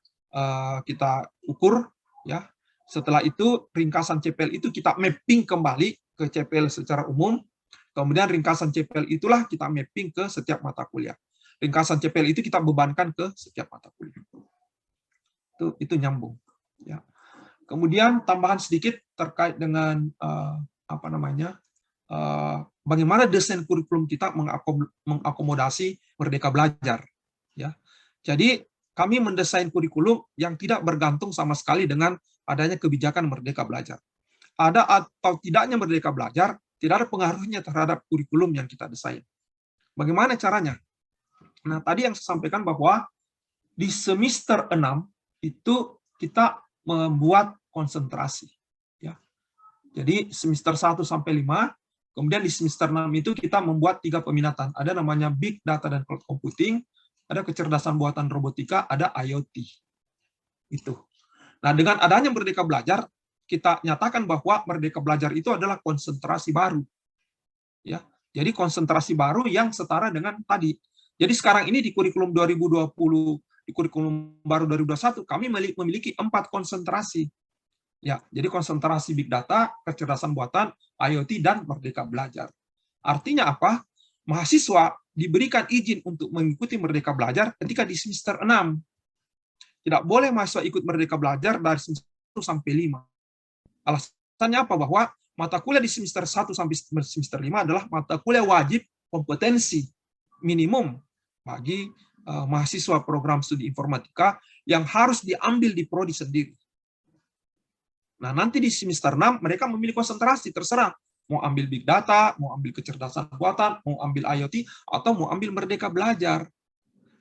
kita ukur. Ya. Setelah itu ringkasan CPL itu kita mapping kembali ke CPL secara umum. Kemudian ringkasan CPL itulah kita mapping ke setiap mata kuliah. Ringkasan CPL itu kita bebankan ke setiap mata kuliah. Itu nyambung. Ya. Kemudian tambahan sedikit terkait dengan bagaimana desain kurikulum kita mengakomodasi Merdeka Belajar. Ya. Jadi kami mendesain kurikulum yang tidak bergantung sama sekali dengan adanya kebijakan Merdeka Belajar. Ada atau tidaknya Merdeka Belajar tidak ada pengaruhnya terhadap kurikulum yang kita desain. Bagaimana caranya? Nah, tadi yang saya sampaikan bahwa di semester 6 itu kita membuat konsentrasi. Ya. Jadi semester 1 sampai 5, kemudian di semester 6 itu kita membuat 3 peminatan. Ada namanya Big Data dan Cloud Computing, ada kecerdasan buatan robotika, ada IoT. Itu. Nah, dengan adanya Merdeka Belajar, kita nyatakan bahwa Merdeka Belajar itu adalah konsentrasi baru. Ya. Jadi konsentrasi baru yang setara dengan tadi. Jadi sekarang ini di kurikulum 2020, di kurikulum baru 2021, kami memiliki 4 konsentrasi. Ya, jadi konsentrasi Big Data, kecerdasan buatan, IoT, dan Merdeka Belajar. Artinya apa? Mahasiswa diberikan izin untuk mengikuti Merdeka Belajar ketika di semester 6. Tidak boleh mahasiswa ikut Merdeka Belajar dari semester 1 sampai 5. Alasannya apa? Bahwa mata kuliah di semester 1 sampai semester 5 adalah mata kuliah wajib kompetensi minimum bagi mahasiswa program studi informatika yang harus diambil di prodi sendiri. Nah, nanti di semester 6 mereka memilih konsentrasi, terserah. Mau ambil big data, mau ambil kecerdasan buatan, mau ambil IoT, atau mau ambil merdeka belajar.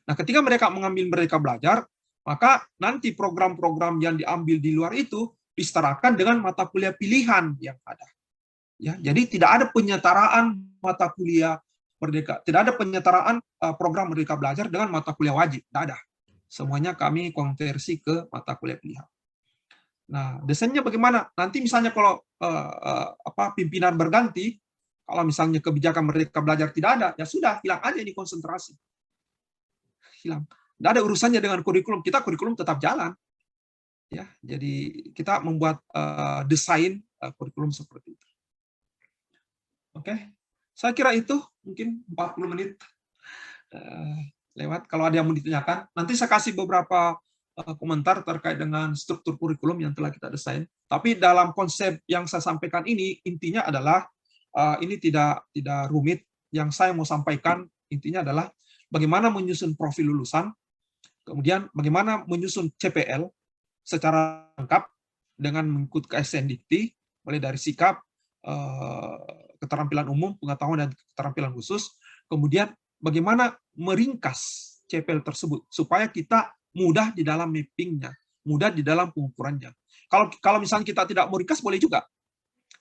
Nah, ketika mereka mengambil merdeka belajar, maka nanti program-program yang diambil di luar itu disetarakan dengan mata kuliah pilihan yang ada. Ya, jadi tidak ada penyetaraan mata kuliah merdeka, tidak ada penyetaraan program merdeka belajar dengan mata kuliah wajib, tidak ada. Semuanya kami konversi ke mata kuliah pilihan. Nah, desainnya bagaimana? Nanti misalnya kalau pimpinan berganti, kalau misalnya kebijakan merdeka belajar tidak ada, ya sudah, hilang aja ini konsentrasi. Hilang. Tidak ada urusannya dengan kurikulum. Kita kurikulum tetap jalan. Ya, jadi kita membuat desain kurikulum seperti itu. Oke, saya kira itu mungkin 40 menit lewat. Kalau ada yang mau ditanyakan, nanti saya kasih beberapa komentar terkait dengan struktur kurikulum yang telah kita desain. Tapi dalam konsep yang saya sampaikan ini, intinya adalah ini tidak rumit. Yang saya mau sampaikan intinya adalah bagaimana menyusun profil lulusan, kemudian bagaimana menyusun CPL secara lengkap dengan mengikut SNDikti, mulai dari sikap, keterampilan umum, pengetahuan dan keterampilan khusus, kemudian bagaimana meringkas CPL tersebut supaya kita mudah di dalam mappingnya, mudah di dalam pengukurannya. Kalau misalnya kita tidak mau ringkas, boleh juga.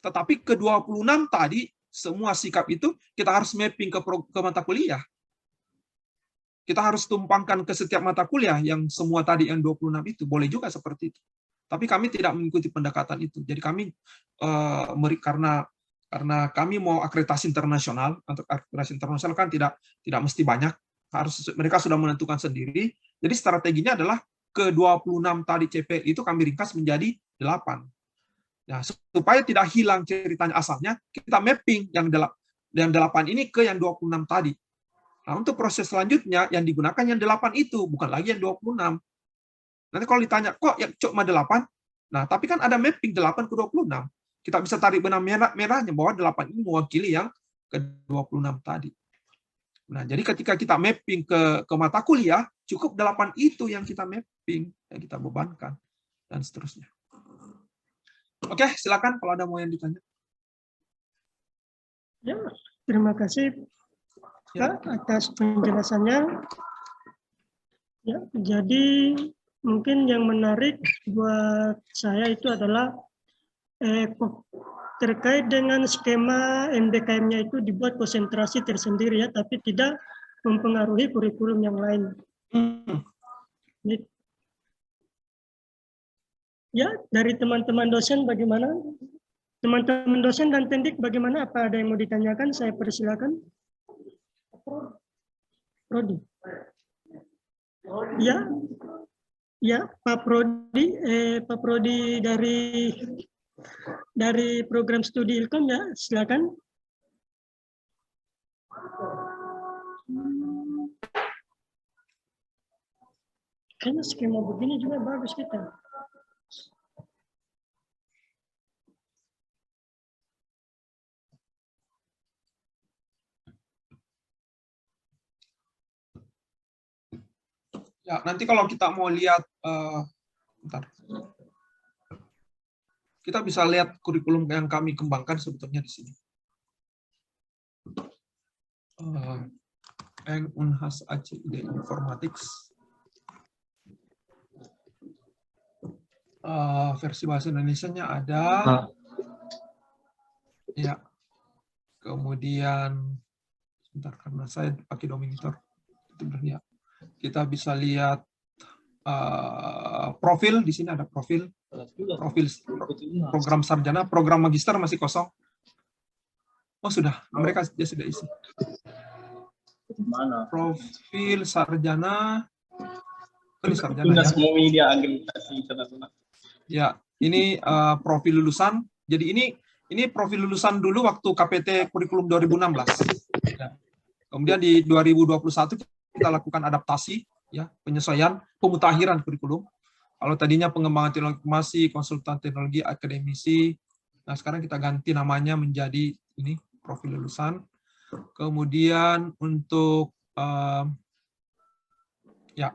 Tetapi ke-26 tadi, semua sikap itu kita harus mapping ke mata kuliah. Kita harus tumpangkan ke setiap mata kuliah yang semua tadi yang 26 itu. Boleh juga seperti itu. Tapi kami tidak mengikuti pendekatan itu. Jadi kami, karena kami mau akreditasi internasional, untuk akreditasi internasional kan tidak mesti banyak, mereka sudah menentukan sendiri. Jadi strateginya adalah ke-26 tadi CPL itu kami ringkas menjadi 8. Nah, supaya tidak hilang ceritanya asalnya, kita mapping yang 8 ini ke yang 26 tadi. Nah, untuk proses selanjutnya yang digunakan yang 8 itu, bukan lagi yang 26. Nanti kalau ditanya, kok yang cuma 8? Nah, tapi kan ada mapping 8 ke 26. Kita bisa tarik benang merahnya bahwa 8 ini mewakili yang ke-26 tadi. Nah, jadi ketika kita mapping ke mata kuliah, cukup 8 itu yang kita mapping, yang kita bebankan, dan seterusnya. Oke, silakan kalau ada mau yang ditanya. Ya, terima kasih Pak atas penjelasannya. Ya, jadi mungkin yang menarik buat saya itu adalah terkait dengan skema MBKM-nya itu dibuat konsentrasi tersendiri ya, tapi tidak mempengaruhi kurikulum yang lain. Ya, dari teman-teman dosen bagaimana? Teman-teman dosen dan pendik bagaimana? Apa ada yang mau ditanyakan? Saya persilakan. Prodi. Ya, ya Pak Prodi dari program studi Ilkom ya, silakan. Kayaknya skema begini juga bagus kita. Ya, nanti kalau kita mau lihat, bentar. Kita bisa lihat kurikulum yang kami kembangkan sebetulnya di sini. Unhas ACID Informatics. Versi bahasa Indonesianya ada. Ya. Kemudian, sebentar karena saya pakai Dominator. Ya. Kita bisa lihat profil, di sini ada profil program sarjana, program magister masih kosong. Oh sudah, mereka sudah isi. Profil sarjana, ini sarjana ya. Ya, ini profil lulusan. Jadi ini profil lulusan dulu waktu KPT kurikulum 2016. Ya. Kemudian di 2021 kita lakukan adaptasi, ya, penyesuaian, pemutakhiran kurikulum. Kalau tadinya pengembangan teknologi informasi, konsultan teknologi, akademisi, nah sekarang kita ganti namanya menjadi ini profil lulusan. Kemudian untuk Ya,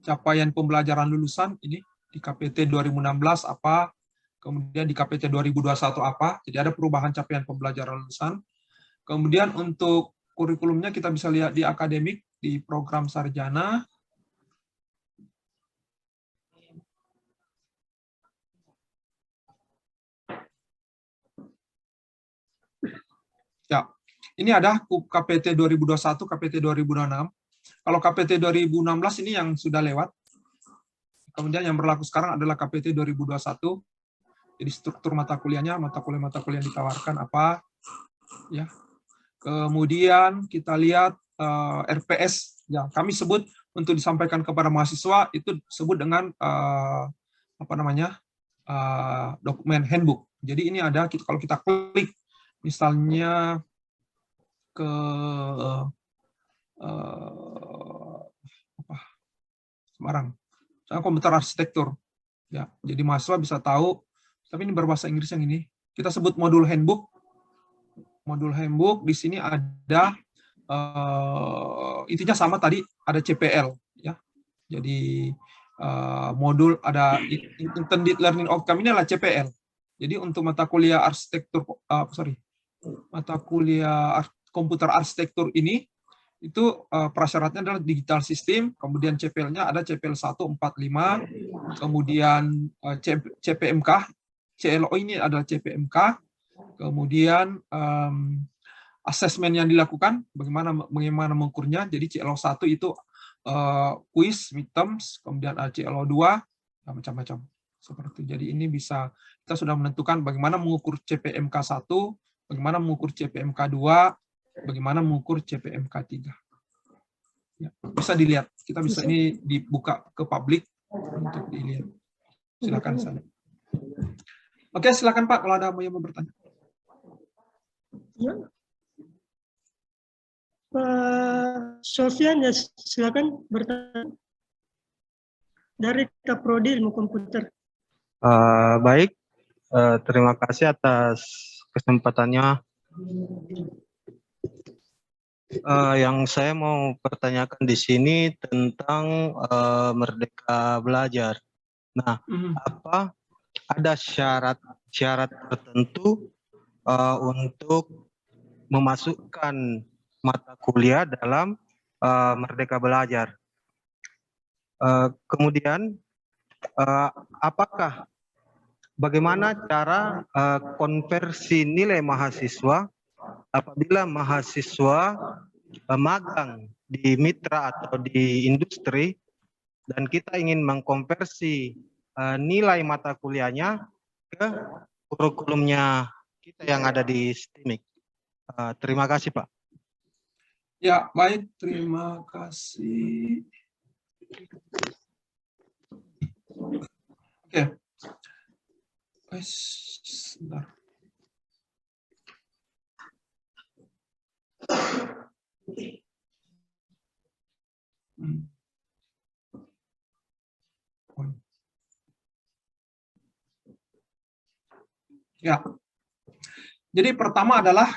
capaian pembelajaran lulusan ini di KPT 2016 apa, kemudian di KPT 2021 apa. Jadi ada perubahan capaian pembelajaran lulusan. Kemudian untuk kurikulumnya kita bisa lihat di akademik, di program sarjana. Ya, ini ada KPT 2021, KPT 2026. Kalau KPT 2016 ini yang sudah lewat. Kemudian yang berlaku sekarang adalah KPT 2021. Jadi struktur mata kuliahnya, mata kuliah yang ditawarkan apa, ya. Kemudian kita lihat RPS yang kami sebut untuk disampaikan kepada mahasiswa itu disebut dengan apa namanya, dokumen handbook. Jadi ini ada, kalau kita klik misalnya ke apa, Semarang, komputer arsitektur, ya. Jadi mahasiswa bisa tahu. Tapi ini berbahasa Inggris yang ini. Kita sebut modul handbook. Modul handbook di sini ada intinya sama tadi, ada CPL, ya. Jadi modul ada intended learning outcome ini adalah CPL. Jadi untuk mata kuliah arsitektur mata kuliah komputer arsitektur ini itu prasyaratnya adalah digital system, kemudian CPL-nya ada CPL 145, kemudian CPMK, CLO ini adalah CPMK, kemudian asesmen yang dilakukan, bagaimana mengukurnya. Jadi CLO1 itu quiz, midterms, kemudian CLO2, macam-macam. Seperti itu. Jadi ini bisa, kita sudah menentukan bagaimana mengukur CPMK1, bagaimana mengukur CPMK2, bagaimana mengukur CPMK3. Ya, bisa dilihat. Kita bisa, ini dibuka ke publik untuk dilihat. Silakan saja. Oke, silakan Pak kalau ada yang mau bertanya. Ya. Pak Sofyan, ya silakan bertanya. Dari Kaprodi Ilmu Komputer. Baik, terima kasih atas kesempatannya. Yang saya mau pertanyakan di sini tentang Merdeka Belajar. Nah, apa ada syarat tertentu untuk memasukkan mata kuliah dalam Merdeka Belajar? Kemudian, bagaimana cara konversi nilai mahasiswa apabila mahasiswa magang di mitra atau di industri dan kita ingin mengkonversi nilai mata kuliahnya ke kurikulumnya kita yang ada di STIMIK. Terima kasih, Pak. Ya, baik, terima kasih. Oke. Sebentar. Ya. Jadi pertama adalah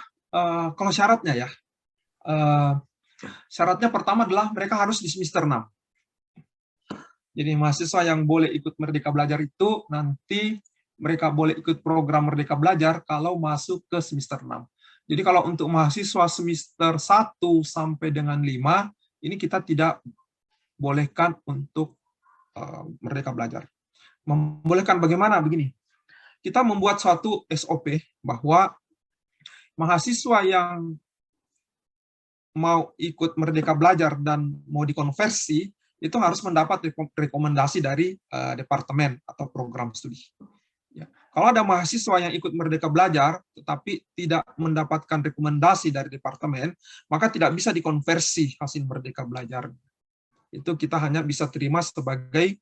kalau syaratnya ya. Syaratnya pertama adalah mereka harus di semester 6. Jadi mahasiswa yang boleh ikut Merdeka Belajar itu nanti mereka boleh ikut program Merdeka Belajar kalau masuk ke semester 6. Jadi kalau untuk mahasiswa semester 1 sampai dengan 5, ini kita tidak bolehkan untuk Merdeka Belajar. Membolehkan bagaimana? Begini, kita membuat suatu SOP bahwa mahasiswa yang mau ikut Merdeka Belajar dan mau dikonversi, itu harus mendapat rekomendasi dari departemen atau program studi. Ya. Kalau ada mahasiswa yang ikut Merdeka Belajar, tetapi tidak mendapatkan rekomendasi dari departemen, maka tidak bisa dikonversi hasil Merdeka Belajar. Itu kita hanya bisa terima sebagai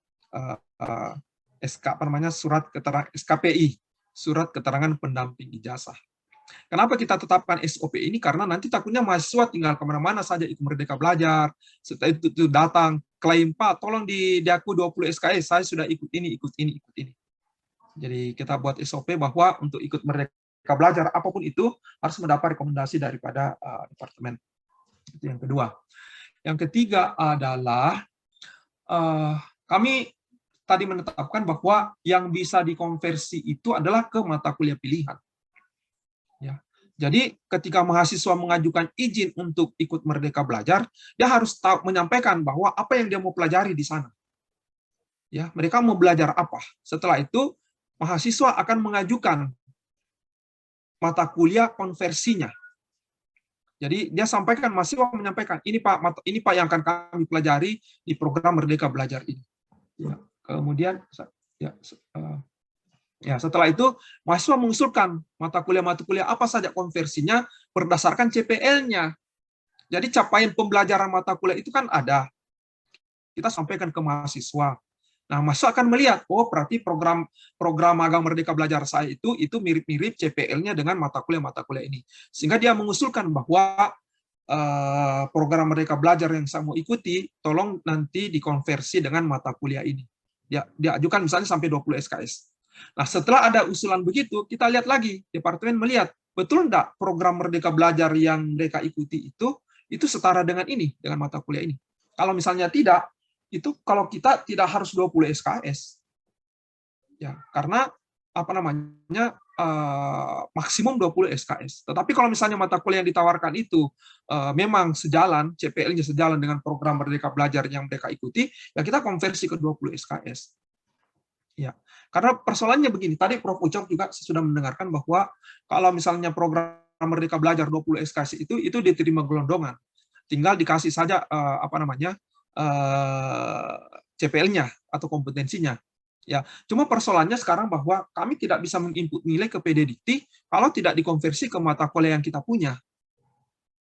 surat keterangan SKPI, surat keterangan pendamping ijazah. Kenapa kita tetapkan SOP ini? Karena nanti takutnya mahasiswa tinggal kemana-mana saja itu Merdeka Belajar, setelah itu datang klaim, Pak, tolong di aku 20 SKS, saya sudah ikut ini, ikut ini, ikut ini. Jadi kita buat SOP bahwa untuk ikut Merdeka Belajar, apapun itu, harus mendapat rekomendasi daripada departemen. Itu yang kedua. Yang ketiga adalah kami tadi menetapkan bahwa yang bisa dikonversi itu adalah ke mata kuliah pilihan. Ya. Jadi ketika mahasiswa mengajukan izin untuk ikut Merdeka Belajar, dia harus menyampaikan bahwa apa yang dia mau pelajari di sana. Ya, mereka mau belajar apa. Setelah itu mahasiswa akan mengajukan mata kuliah konversinya. Jadi dia sampaikan, mahasiswa menyampaikan, ini Pak yang akan kami pelajari di program Merdeka Belajar ini. Ya. Kemudian setelah itu mahasiswa mengusulkan mata kuliah apa saja konversinya berdasarkan CPL-nya. Jadi capaian pembelajaran mata kuliah itu kan ada. Kita sampaikan ke mahasiswa. Nah, mahasiswa akan melihat, oh berarti program magang Merdeka Belajar saya itu mirip-mirip CPL-nya dengan mata kuliah ini. Sehingga dia mengusulkan bahwa program Merdeka Belajar yang saya mau ikuti, tolong nanti dikonversi dengan mata kuliah ini. Dia ajukan misalnya sampai 20 SKS. Nah, setelah ada usulan begitu, kita lihat lagi, departemen melihat, betul enggak program Merdeka Belajar yang mereka ikuti itu setara dengan ini, dengan mata kuliah ini. Kalau misalnya tidak, itu kalau kita tidak harus 20 SKS. Ya, karena maksimum 20 SKS. Tetapi kalau misalnya mata kuliah yang ditawarkan itu memang sejalan, CPL-nya sejalan dengan program Merdeka Belajar yang mereka ikuti, ya kita konversi ke 20 SKS. Ya, karena persoalannya begini, tadi Prof. Ucok juga sudah mendengarkan bahwa kalau misalnya program Merdeka Belajar 20 SKS itu diterima gelondongan. Tinggal dikasih saja CPL-nya atau kompetensinya. Ya, cuma persoalannya sekarang bahwa kami tidak bisa menginput nilai ke PD Dikti kalau tidak dikonversi ke mata kuliah yang kita punya.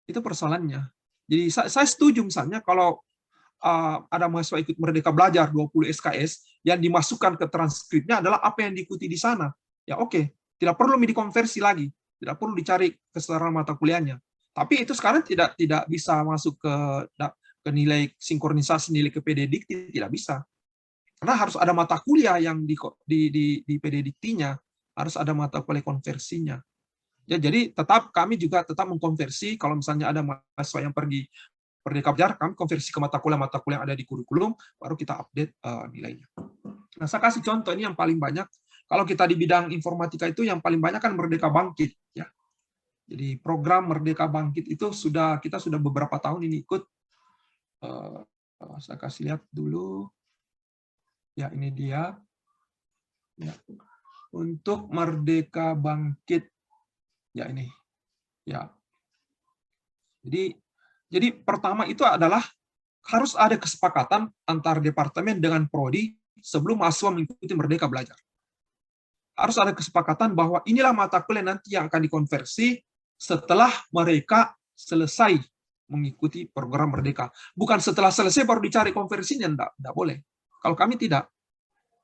Itu persoalannya. Jadi saya setuju misalnya kalau ada mahasiswa ikut Merdeka Belajar 20 SKS yang dimasukkan ke transkripnya adalah apa yang diikuti di sana. Ya oke, tidak perlu dikonversi lagi, tidak perlu dicari kesetaraan mata kuliahnya. Tapi itu sekarang tidak bisa masuk ke nilai sinkronisasi nilai ke PD Dikti, tidak bisa. Karena harus ada mata kuliah yang di PD Diktinya, harus ada mata kuliah konversinya. Ya, jadi kami juga tetap mengkonversi kalau misalnya ada mahasiswa yang pergi Merdeka Belajar, kami konversi ke mata kuliah yang ada di kurikulum, baru kita update nilainya. Nah, saya kasih contoh ini yang paling banyak. Kalau kita di bidang informatika itu yang paling banyak kan Merdeka Bangkit. Ya. Jadi program Merdeka Bangkit itu kita sudah beberapa tahun ini ikut. Saya kasih lihat dulu. Ya, ini dia. Ya. Untuk Merdeka Bangkit, ya ini. Ya. Jadi pertama itu adalah harus ada kesepakatan antar departemen dengan prodi sebelum mahasiswa mengikuti Merdeka Belajar. Harus ada kesepakatan bahwa inilah mata kuliah nanti yang akan dikonversi setelah mereka selesai mengikuti program Merdeka. Bukan setelah selesai baru dicari konversinya, enggak boleh. Kalau kami tidak.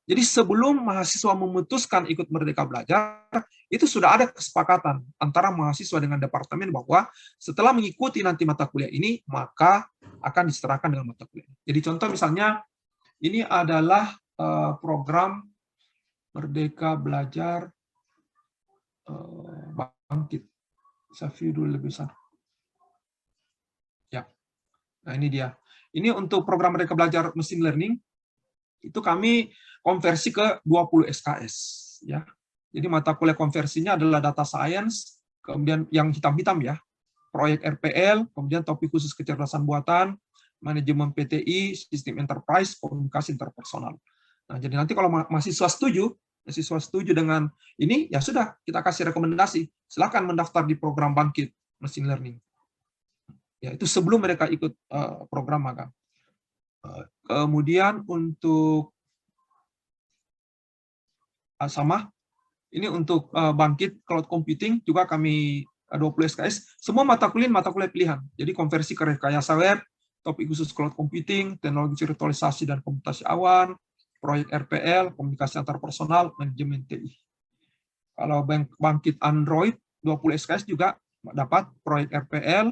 Jadi sebelum mahasiswa memutuskan ikut Merdeka Belajar, itu sudah ada kesepakatan antara mahasiswa dengan departemen bahwa setelah mengikuti nanti mata kuliah ini, maka akan diserahkan dengan mata kuliah. Jadi contoh misalnya, ini adalah program Merdeka Belajar Bangkit. Saya view dulu lebih besar. Ya, nah ini dia. Ini untuk program Merdeka Belajar Machine Learning, itu kami konversi ke 20 SKS. Ya. Jadi mata kuliah konversinya adalah data science, kemudian yang hitam-hitam ya, proyek RPL, kemudian topik khusus kecerdasan buatan, manajemen PTI, sistem enterprise, komunikasi interpersonal. Nah, jadi nanti kalau mahasiswa setuju dengan ini, ya sudah, kita kasih rekomendasi, silakan mendaftar di program Bangkit Machine Learning. Ya, itu sebelum mereka ikut program magang. Kemudian untuk ini untuk Bangkit Cloud Computing juga kami 20 SKS, semua mata kuliah pilihan. Jadi konversi ke rekayasa web, topik khusus cloud computing, teknologi virtualisasi dan komputasi awan, proyek RPL, komunikasi antar personal, manajemen TI. Kalau Bangkit Android 20 SKS juga dapat proyek RPL,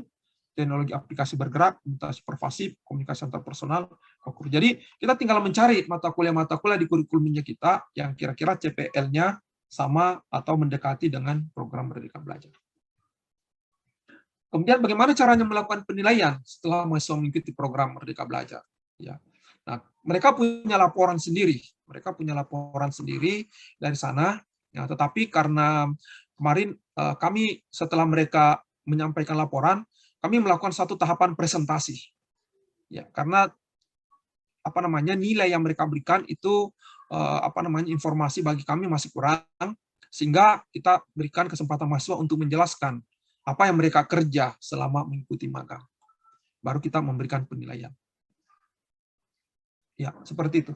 teknologi aplikasi bergerak, komunikasi pervasif, komunikasi antar personal, kokur. Jadi kita tinggal mencari mata kuliah di kurikulumnya kita yang kira-kira CPL-nya sama atau mendekati dengan program Merdeka Belajar. Kemudian bagaimana caranya melakukan penilaian setelah mahasiswa mengikuti program Merdeka Belajar? Ya. Nah, mereka punya laporan sendiri. Mereka punya laporan sendiri dari sana. Ya, tetapi karena kemarin kami setelah mereka menyampaikan laporan, kami melakukan satu tahapan presentasi. Ya, karena nilai yang mereka berikan itu informasi bagi kami masih kurang, sehingga kita berikan kesempatan mahasiswa untuk menjelaskan apa yang mereka kerja selama mengikuti magang. Baru kita memberikan penilaian. Ya, seperti itu.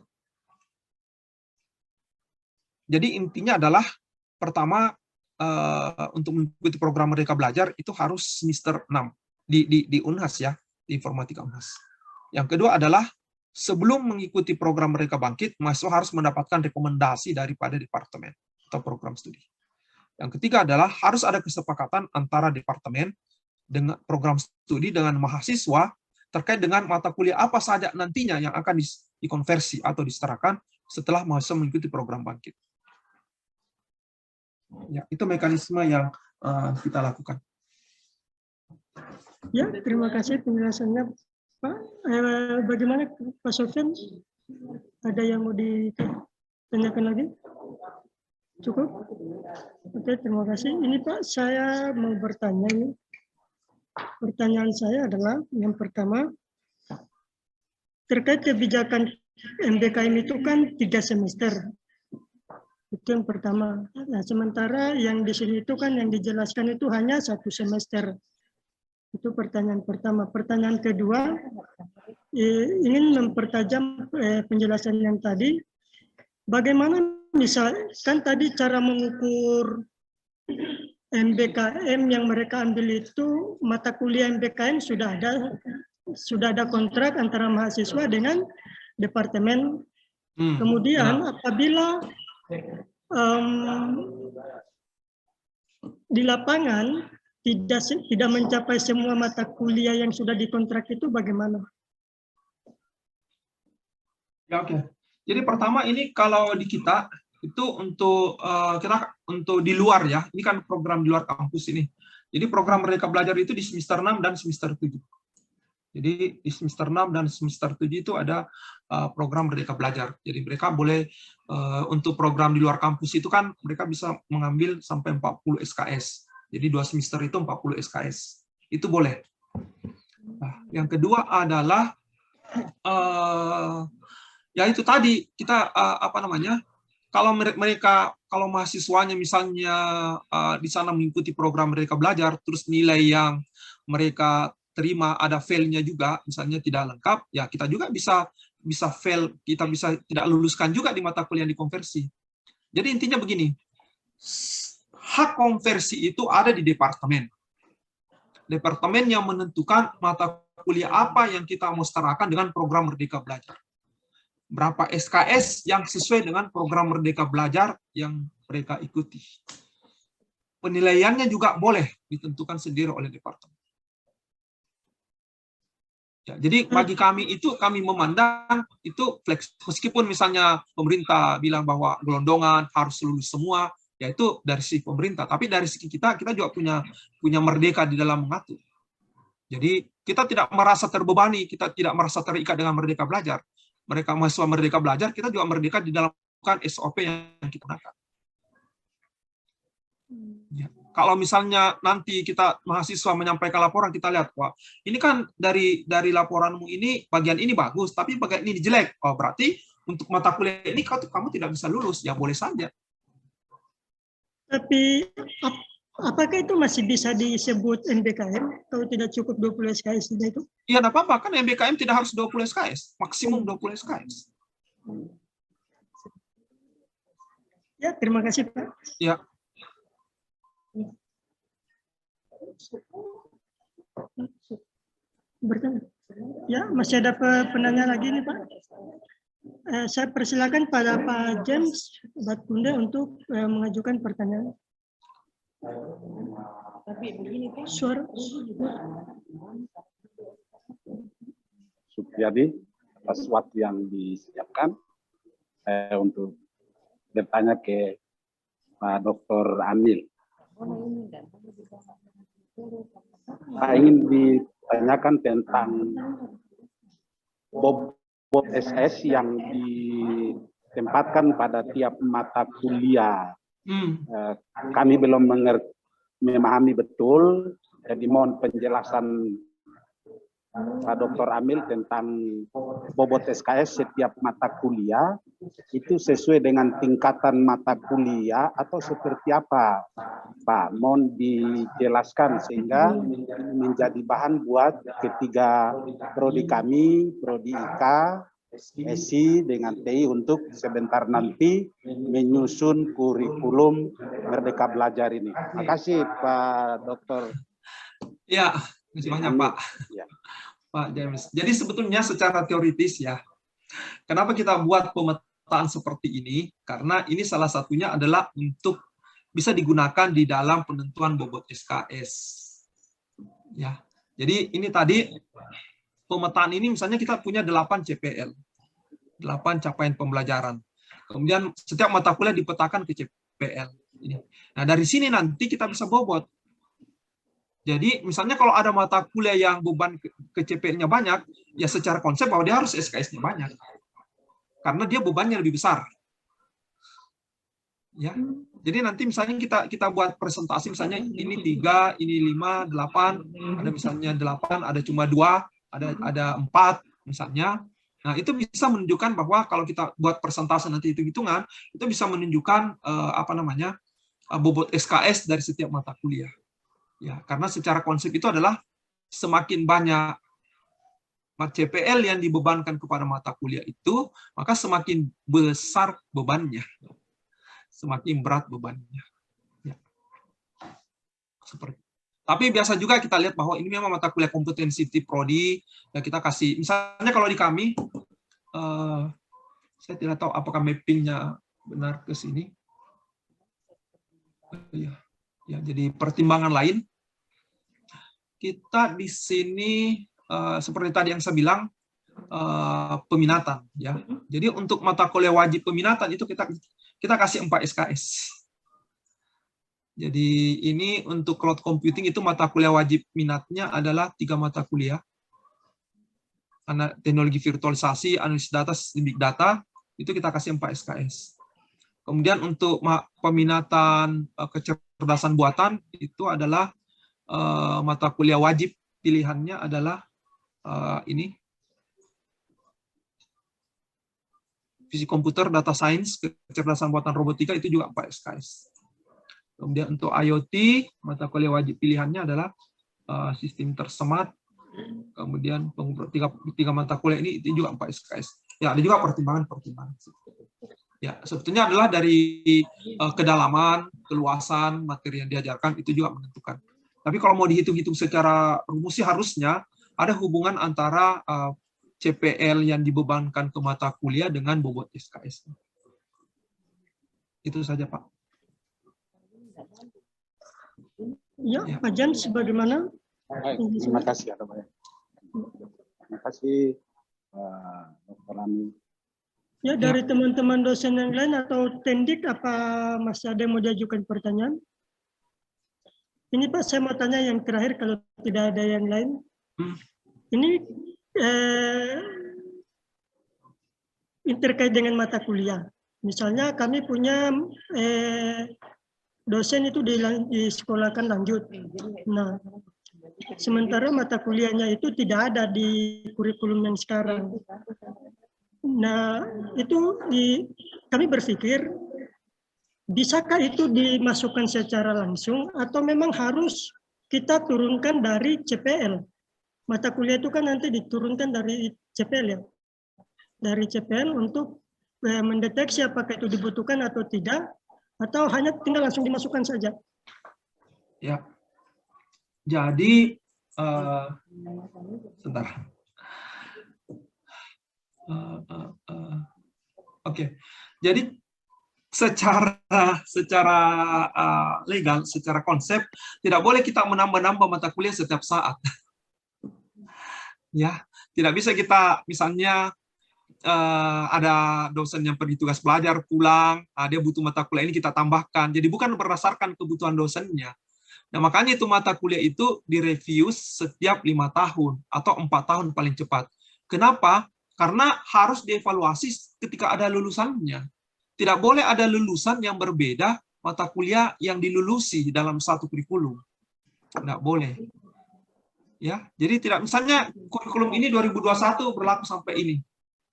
Jadi intinya adalah pertama untuk mengikuti program Merdeka Belajar itu harus semester 6 di Unhas ya, di Informatika Unhas. Yang kedua adalah sebelum mengikuti program Merdeka Bangkit, mahasiswa harus mendapatkan rekomendasi daripada departemen atau program studi. Yang ketiga adalah harus ada kesepakatan antara departemen dengan program studi dengan mahasiswa terkait dengan mata kuliah apa saja nantinya yang akan dikonversi atau disetarakan setelah mahasiswa mengikuti program Bangkit. Ya, itu mekanisme yang kita lakukan. Ya, terima kasih penjelasannya, Pak. Bagaimana Pak Sofyan? Ada yang mau ditanyakan lagi? Cukup? Oke, terima kasih. Ini Pak, saya mau bertanya ini. Pertanyaan saya adalah yang pertama, terkait kebijakan MBKM itu kan 3 semester. Itu yang pertama. Nah, sementara yang di sini itu kan yang dijelaskan itu hanya 1 semester. Itu pertanyaan pertama. Pertanyaan kedua, ingin mempertajam penjelasan yang tadi. Bagaimana misalkan tadi cara mengukur MBKM yang mereka ambil itu, mata kuliah MBKM sudah ada kontrak antara mahasiswa dengan departemen. Kemudian apabila di lapangan tidak mencapai semua mata kuliah yang sudah dikontrak itu bagaimana? Ya, oke. Jadi pertama ini kalau di kita itu untuk di luar ya. Ini kan program di luar kampus ini. Jadi program Merdeka Belajar itu di semester 6 dan semester 7. Jadi di semester 6 dan semester 7 itu ada program Merdeka Belajar. Jadi mereka boleh untuk program di luar kampus itu kan mereka bisa mengambil sampai 40 SKS. Jadi 2 semester itu 40 SKS. Itu boleh. Nah, yang kedua adalah ya itu tadi kita kalau mahasiswanya misalnya di sana mengikuti program Merdeka Belajar, terus nilai yang mereka terima ada fail-nya juga, misalnya tidak lengkap, ya kita juga bisa fail, kita bisa tidak luluskan juga di mata kuliah yang dikonversi. Jadi intinya begini, hak konversi itu ada di departemen. Departemen yang menentukan mata kuliah apa yang kita mau setarakan dengan program Merdeka Belajar. Berapa SKS yang sesuai dengan program Merdeka Belajar yang mereka ikuti. Penilaiannya juga boleh ditentukan sendiri oleh departemen. Ya, jadi bagi kami itu, kami memandang itu fleksibel. Meskipun misalnya pemerintah bilang bahwa gelondongan harus lulus semua, ya itu dari sisi pemerintah. Tapi dari sisi kita juga punya merdeka di dalam mengatur. Jadi kita tidak merasa terbebani, kita tidak merasa terikat dengan Merdeka Belajar. Mereka mahasiswa Merdeka Belajar, kita juga merdeka di dalam SOP yang kita gunakan. Ya. Kalau misalnya nanti kita mahasiswa menyampaikan laporan, kita lihat, wah ini kan dari laporanmu ini, bagian ini bagus, tapi bagian ini jelek. Oh, berarti untuk mata kuliah ini kamu tidak bisa lulus, ya boleh saja. Tapi apakah itu masih bisa disebut MBKM kalau tidak cukup 20 SKS itu? Iya, tidak apa-apa, kan MBKM tidak harus 20 SKS, maksimum 20 SKS. Ya, terima kasih Pak. Ya. Bertanya. Ya, masih ada penanya lagi nih Pak. Saya persilakan pada Pak James Batbunda untuk mengajukan pertanyaan. Tapi begini Pak. Suara. Supriyadi atas waktu yang disiapkan untuk bertanya ke Pak Dr. Anil. Pak ingin ditanyakan tentang bobot SKS yang ditempatkan pada tiap mata kuliah. Kami belum memahami betul, jadi mohon penjelasan Pak Dr. Amil tentang bobot SKS setiap mata kuliah itu sesuai dengan tingkatan mata kuliah atau seperti apa, Pak? Mohon dijelaskan sehingga menjadi bahan buat ketiga prodi kami, prodi IK, SI dengan TI untuk sebentar nanti menyusun kurikulum Merdeka Belajar ini. Terima kasih Pak Dr. Ya, terima kasih banyak Pak. Ya. Pak James. Jadi sebetulnya secara teoritis ya, kenapa kita buat pemetaan seperti ini? Karena ini salah satunya adalah untuk bisa digunakan di dalam penentuan bobot SKS. Ya, jadi ini tadi pemetaan ini misalnya kita punya 8 CPL, 8 capaian pembelajaran. Kemudian setiap mata kuliah dipetakan ke CPL. Nah dari sini nanti kita bisa bobot. Jadi misalnya kalau ada mata kuliah yang beban ke CPL-nya banyak, ya secara konsep bahwa dia harus SKS-nya banyak. Karena dia bebannya lebih besar. Ya. Jadi nanti misalnya kita buat presentasi misalnya ini 3, ini 5, 8, ada misalnya 8, ada cuma 2, ada 4 misalnya. Nah, itu bisa menunjukkan bahwa kalau kita buat presentasi nanti hitung-hitungan, itu bisa menunjukkan bobot SKS dari setiap mata kuliah. Ya, karena secara konsep itu adalah semakin banyak CPL yang dibebankan kepada mata kuliah itu, maka semakin besar bebannya, semakin berat bebannya. Ya. Tapi biasa juga kita lihat bahwa ini memang mata kuliah kompetensi prodi, ya kita kasih, misalnya kalau di kami, saya tidak tahu apakah mappingnya benar ke sini. Ya, jadi pertimbangan lain. Kita di sini seperti tadi yang saya bilang peminatan ya. Jadi untuk mata kuliah wajib peminatan itu kita kasih 4 SKS. Jadi ini untuk cloud computing itu mata kuliah wajib minatnya adalah 3 mata kuliah. Teknologi virtualisasi, analisis data, big data itu kita kasih 4 SKS. Kemudian untuk peminatan kecerdasan buatan itu adalah mata kuliah wajib pilihannya adalah ini fisik komputer, data science, kecerdasan buatan robotika itu juga 4 SKS. Kemudian untuk IoT mata kuliah wajib pilihannya adalah sistem tersemat. Kemudian 3 mata kuliah ini itu juga 4 SKS. Ya ada juga pertimbangan-pertimbangan. Ya sebetulnya adalah dari kedalaman, keluasan materi yang diajarkan itu juga menentukan. Tapi kalau mau dihitung-hitung secara rumus sih harusnya ada hubungan antara CPL yang dibebankan ke mata kuliah dengan bobot SKS. Itu saja, Pak. Ya, Pak Jan, sebagaimana? Baik, terima kasih. Terima kasih, Dr. Amil. Ya, dari teman-teman dosen yang lain atau tendik, apa masih ada yang mau diajukan pertanyaan? Ini Pak, saya mau tanya yang terakhir kalau tidak ada yang lain. Ini terkait dengan mata kuliah. Misalnya kami punya dosen itu disekolahkan lanjut. Nah, sementara mata kuliahnya itu tidak ada di kurikulum yang sekarang. Nah, itu kami berpikir, bisakah itu dimasukkan secara langsung atau memang harus kita turunkan dari CPL? Mata kuliah itu kan nanti diturunkan dari CPL ya. Dari CPL untuk mendeteksi apakah itu dibutuhkan atau tidak, atau hanya tinggal langsung dimasukkan saja. Ya. Jadi sebentar. Oke. Jadi secara legal, secara konsep tidak boleh kita menambah-nambah mata kuliah setiap saat. Ya, tidak bisa kita misalnya ada dosen yang pergi tugas belajar pulang, dia butuh mata kuliah ini kita tambahkan. Jadi bukan berdasarkan kebutuhan dosennya. Nah, makanya itu mata kuliah itu direview setiap 5 tahun atau 4 tahun paling cepat. Kenapa? Karena harus dievaluasi ketika ada lulusannya. Tidak boleh ada lulusan yang berbeda mata kuliah yang dilulusi dalam satu kurikulum. Tidak boleh. Ya, jadi tidak, misalnya kurikulum ini 2021 berlaku sampai ini.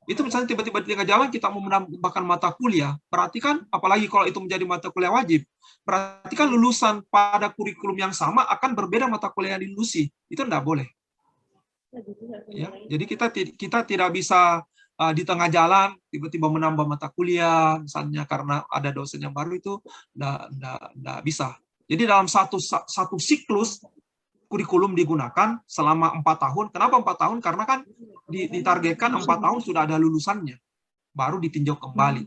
Itu misalnya tiba-tiba di tengah jalan kita mau menambahkan mata kuliah, berarti kan, apalagi kalau itu menjadi mata kuliah wajib, berarti kan lulusan pada kurikulum yang sama akan berbeda mata kuliah yang dilulusi. Itu tidak boleh. Ya, jadi kita tidak bisa di tengah jalan tiba-tiba menambah mata kuliah, misalnya karena ada dosen yang baru, itu tidak bisa. Jadi dalam satu siklus kurikulum digunakan selama 4 tahun. Kenapa 4 tahun? Karena kan ditargetkan 4 tahun sudah ada lulusannya, baru ditinjau kembali.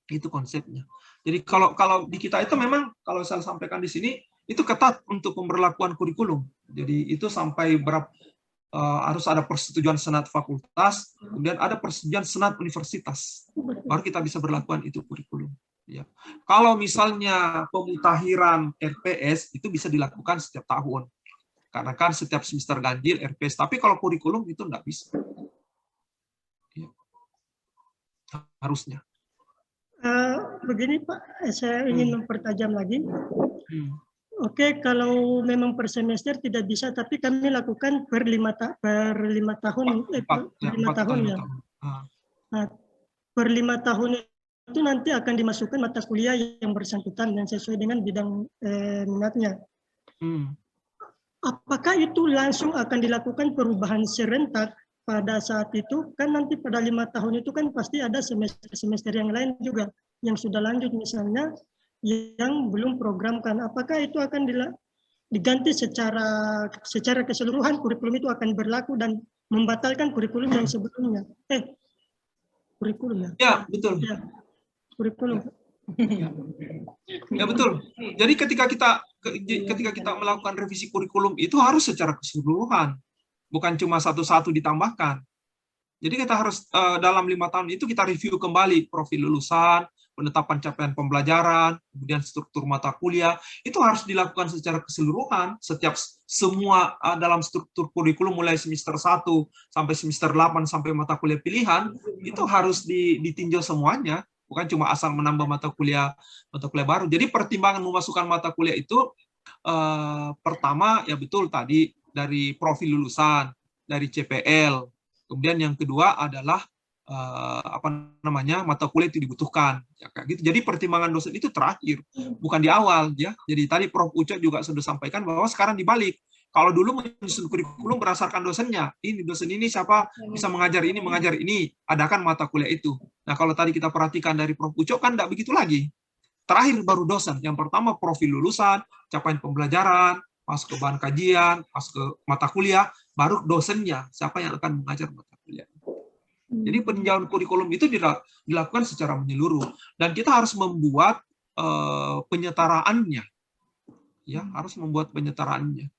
Itu konsepnya. Jadi kalau di kita itu memang, kalau saya sampaikan di sini, itu ketat untuk pemberlakuan kurikulum. Jadi itu sampai harus ada persetujuan senat fakultas, kemudian ada persetujuan senat universitas, baru kita bisa berlakukan itu kurikulum. Ya. Kalau misalnya pemutahiran RPS itu bisa dilakukan setiap tahun, karena kan setiap semester ganjil RPS. Tapi kalau kurikulum itu enggak bisa. Ya. Harusnya. Begini Pak, saya ingin mempertajam lagi. Oke, kalau memang per semester tidak bisa, tapi kami lakukan per 5 tahun, ya. Nah, per 5 tahun itu nanti akan dimasukkan mata kuliah yang bersangkutan yang sesuai dengan bidang minatnya. Apakah itu langsung akan dilakukan perubahan serentak pada saat itu? Kan nanti pada 5 tahun itu kan pasti ada semester yang lain juga yang sudah lanjut, misalnya yang belum programkan. Apakah itu akan diganti secara keseluruhan, kurikulum itu akan berlaku dan membatalkan kurikulum yang sebelumnya? Kurikulum ya? Ya, betul. Ya. Kurikulum. Ya betul. Jadi ketika kita melakukan revisi kurikulum itu harus secara keseluruhan, bukan cuma satu-satu ditambahkan. Jadi kita harus dalam 5 tahun itu kita review kembali profil lulusan, penetapan capaian pembelajaran, kemudian struktur mata kuliah, itu harus dilakukan secara keseluruhan. Semua dalam struktur kurikulum mulai semester 1 sampai semester 8 sampai mata kuliah pilihan, itu harus ditinjau semuanya. Bukan cuma asal menambah mata kuliah baru. Jadi pertimbangan memasukkan mata kuliah itu pertama ya betul tadi dari profil lulusan, dari CPL. Kemudian yang kedua adalah mata kuliah itu dibutuhkan. Ya, kayak gitu. Jadi pertimbangan dosen itu terakhir, bukan di awal ya. Jadi tadi Prof. Uco juga sudah sampaikan bahwa sekarang dibalik. Kalau dulu menyusun kurikulum berdasarkan dosennya, ini dosen ini siapa bisa mengajar ini, adakan mata kuliah itu. Nah kalau tadi kita perhatikan dari Prof. Uco kan tidak begitu lagi. Terakhir baru dosen. Yang pertama profil lulusan, capaian pembelajaran, masuk ke bahan kajian, masuk ke mata kuliah, baru dosennya siapa yang akan mengajar mata kuliah. Jadi peninjauan kurikulum itu dilakukan secara menyeluruh dan kita harus membuat penyetaraannya. Ya, harus membuat penyetaraannya.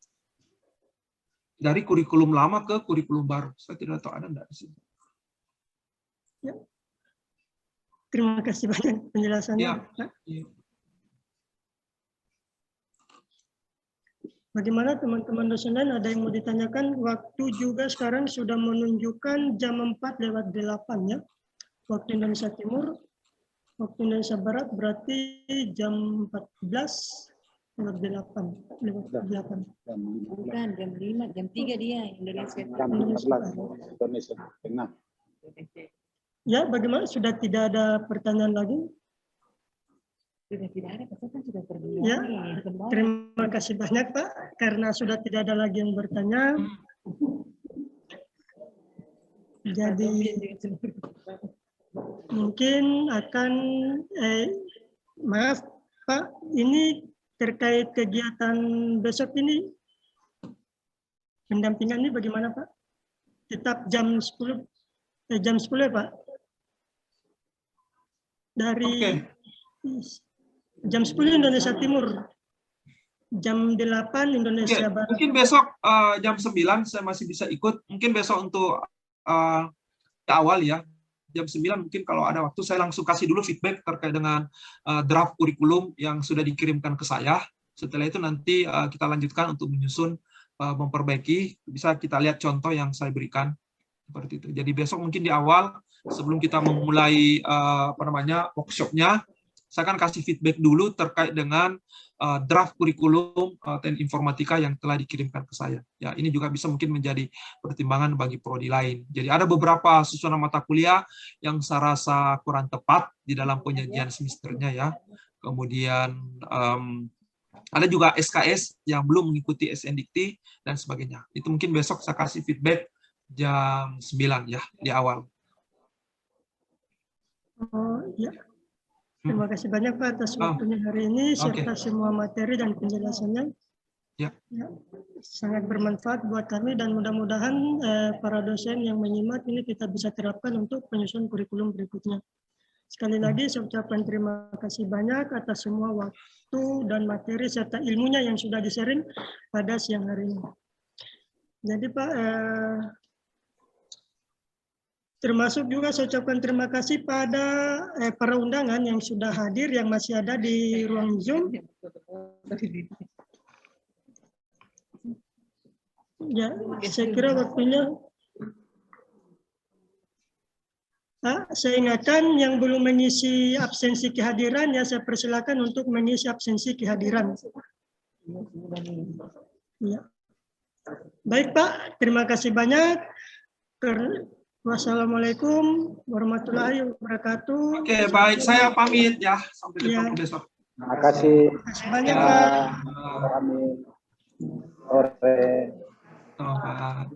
Dari kurikulum lama ke kurikulum baru. Saya tidak tahu ada enggak di sini. Ya. Terima kasih banyak penjelasannya. Ya. Ya. Bagaimana teman-teman dosen lain, ada yang mau ditanyakan? Waktu juga sekarang sudah menunjukkan jam 4:08 ya. Waktu Indonesia Timur, waktu Indonesia Barat berarti jam 14:08. Bukan, jam 5, jam 3 dia Indonesia. Jam 14 Indonesia Tengah. Ya, bagaimana? Sudah tidak ada pertanyaan lagi? Sudah tidak ada, kan sudah pergi. Ya, terima kasih banyak Pak, karena sudah tidak ada lagi yang bertanya. Jadi mungkin akan, maaf Pak, ini terkait kegiatan besok ini, pendampingan ini bagaimana Pak? Tetap jam 10 ya Pak? Dari jam 10 Indonesia Timur, jam 8 Indonesia Barat. Mungkin besok jam 9 saya masih bisa ikut. Mungkin besok untuk awal ya, jam 9 mungkin kalau ada waktu saya langsung kasih dulu feedback terkait dengan draft kurikulum yang sudah dikirimkan ke saya. Setelah itu nanti kita lanjutkan untuk menyusun, memperbaiki. Bisa kita lihat contoh yang saya berikan. Seperti itu. Jadi besok mungkin di awal sebelum kita memulai workshopnya, saya akan kasih feedback dulu terkait dengan draft kurikulum Teknik Informatika yang telah dikirimkan ke saya. Ya, ini juga bisa mungkin menjadi pertimbangan bagi prodi lain. Jadi ada beberapa susunan mata kuliah yang saya rasa kurang tepat di dalam penyajian semesternya ya. Kemudian ada juga SKS yang belum mengikuti SNDikti dan sebagainya. Itu mungkin besok saya kasih feedback jam 9 ya di awal. Oh ya, terima kasih banyak Pak atas waktunya hari ini serta semua materi dan penjelasannya. Ya, sangat bermanfaat buat kami dan mudah-mudahan para dosen yang menyimak ini kita bisa terapkan untuk penyusunan kurikulum berikutnya. Sekali lagi saya ucapkan terima kasih banyak atas semua waktu dan materi serta ilmunya yang sudah di-sharing pada siang hari ini. Jadi Pak, termasuk juga saya ucapkan terima kasih pada para undangan yang sudah hadir, yang masih ada di ruang Zoom. Ya, saya kira waktunya. Saya ingatkan yang belum mengisi absensi kehadiran, ya saya persilakan untuk mengisi absensi kehadiran. Ya. Baik Pak, terima kasih banyak. Wassalamualaikum warahmatullahi wabarakatuh. Oke, baik. Saya pamit ya. Sampai ketemu besok. Terima kasih. Terima kasih banyak Pak. Kami sore. Selamat.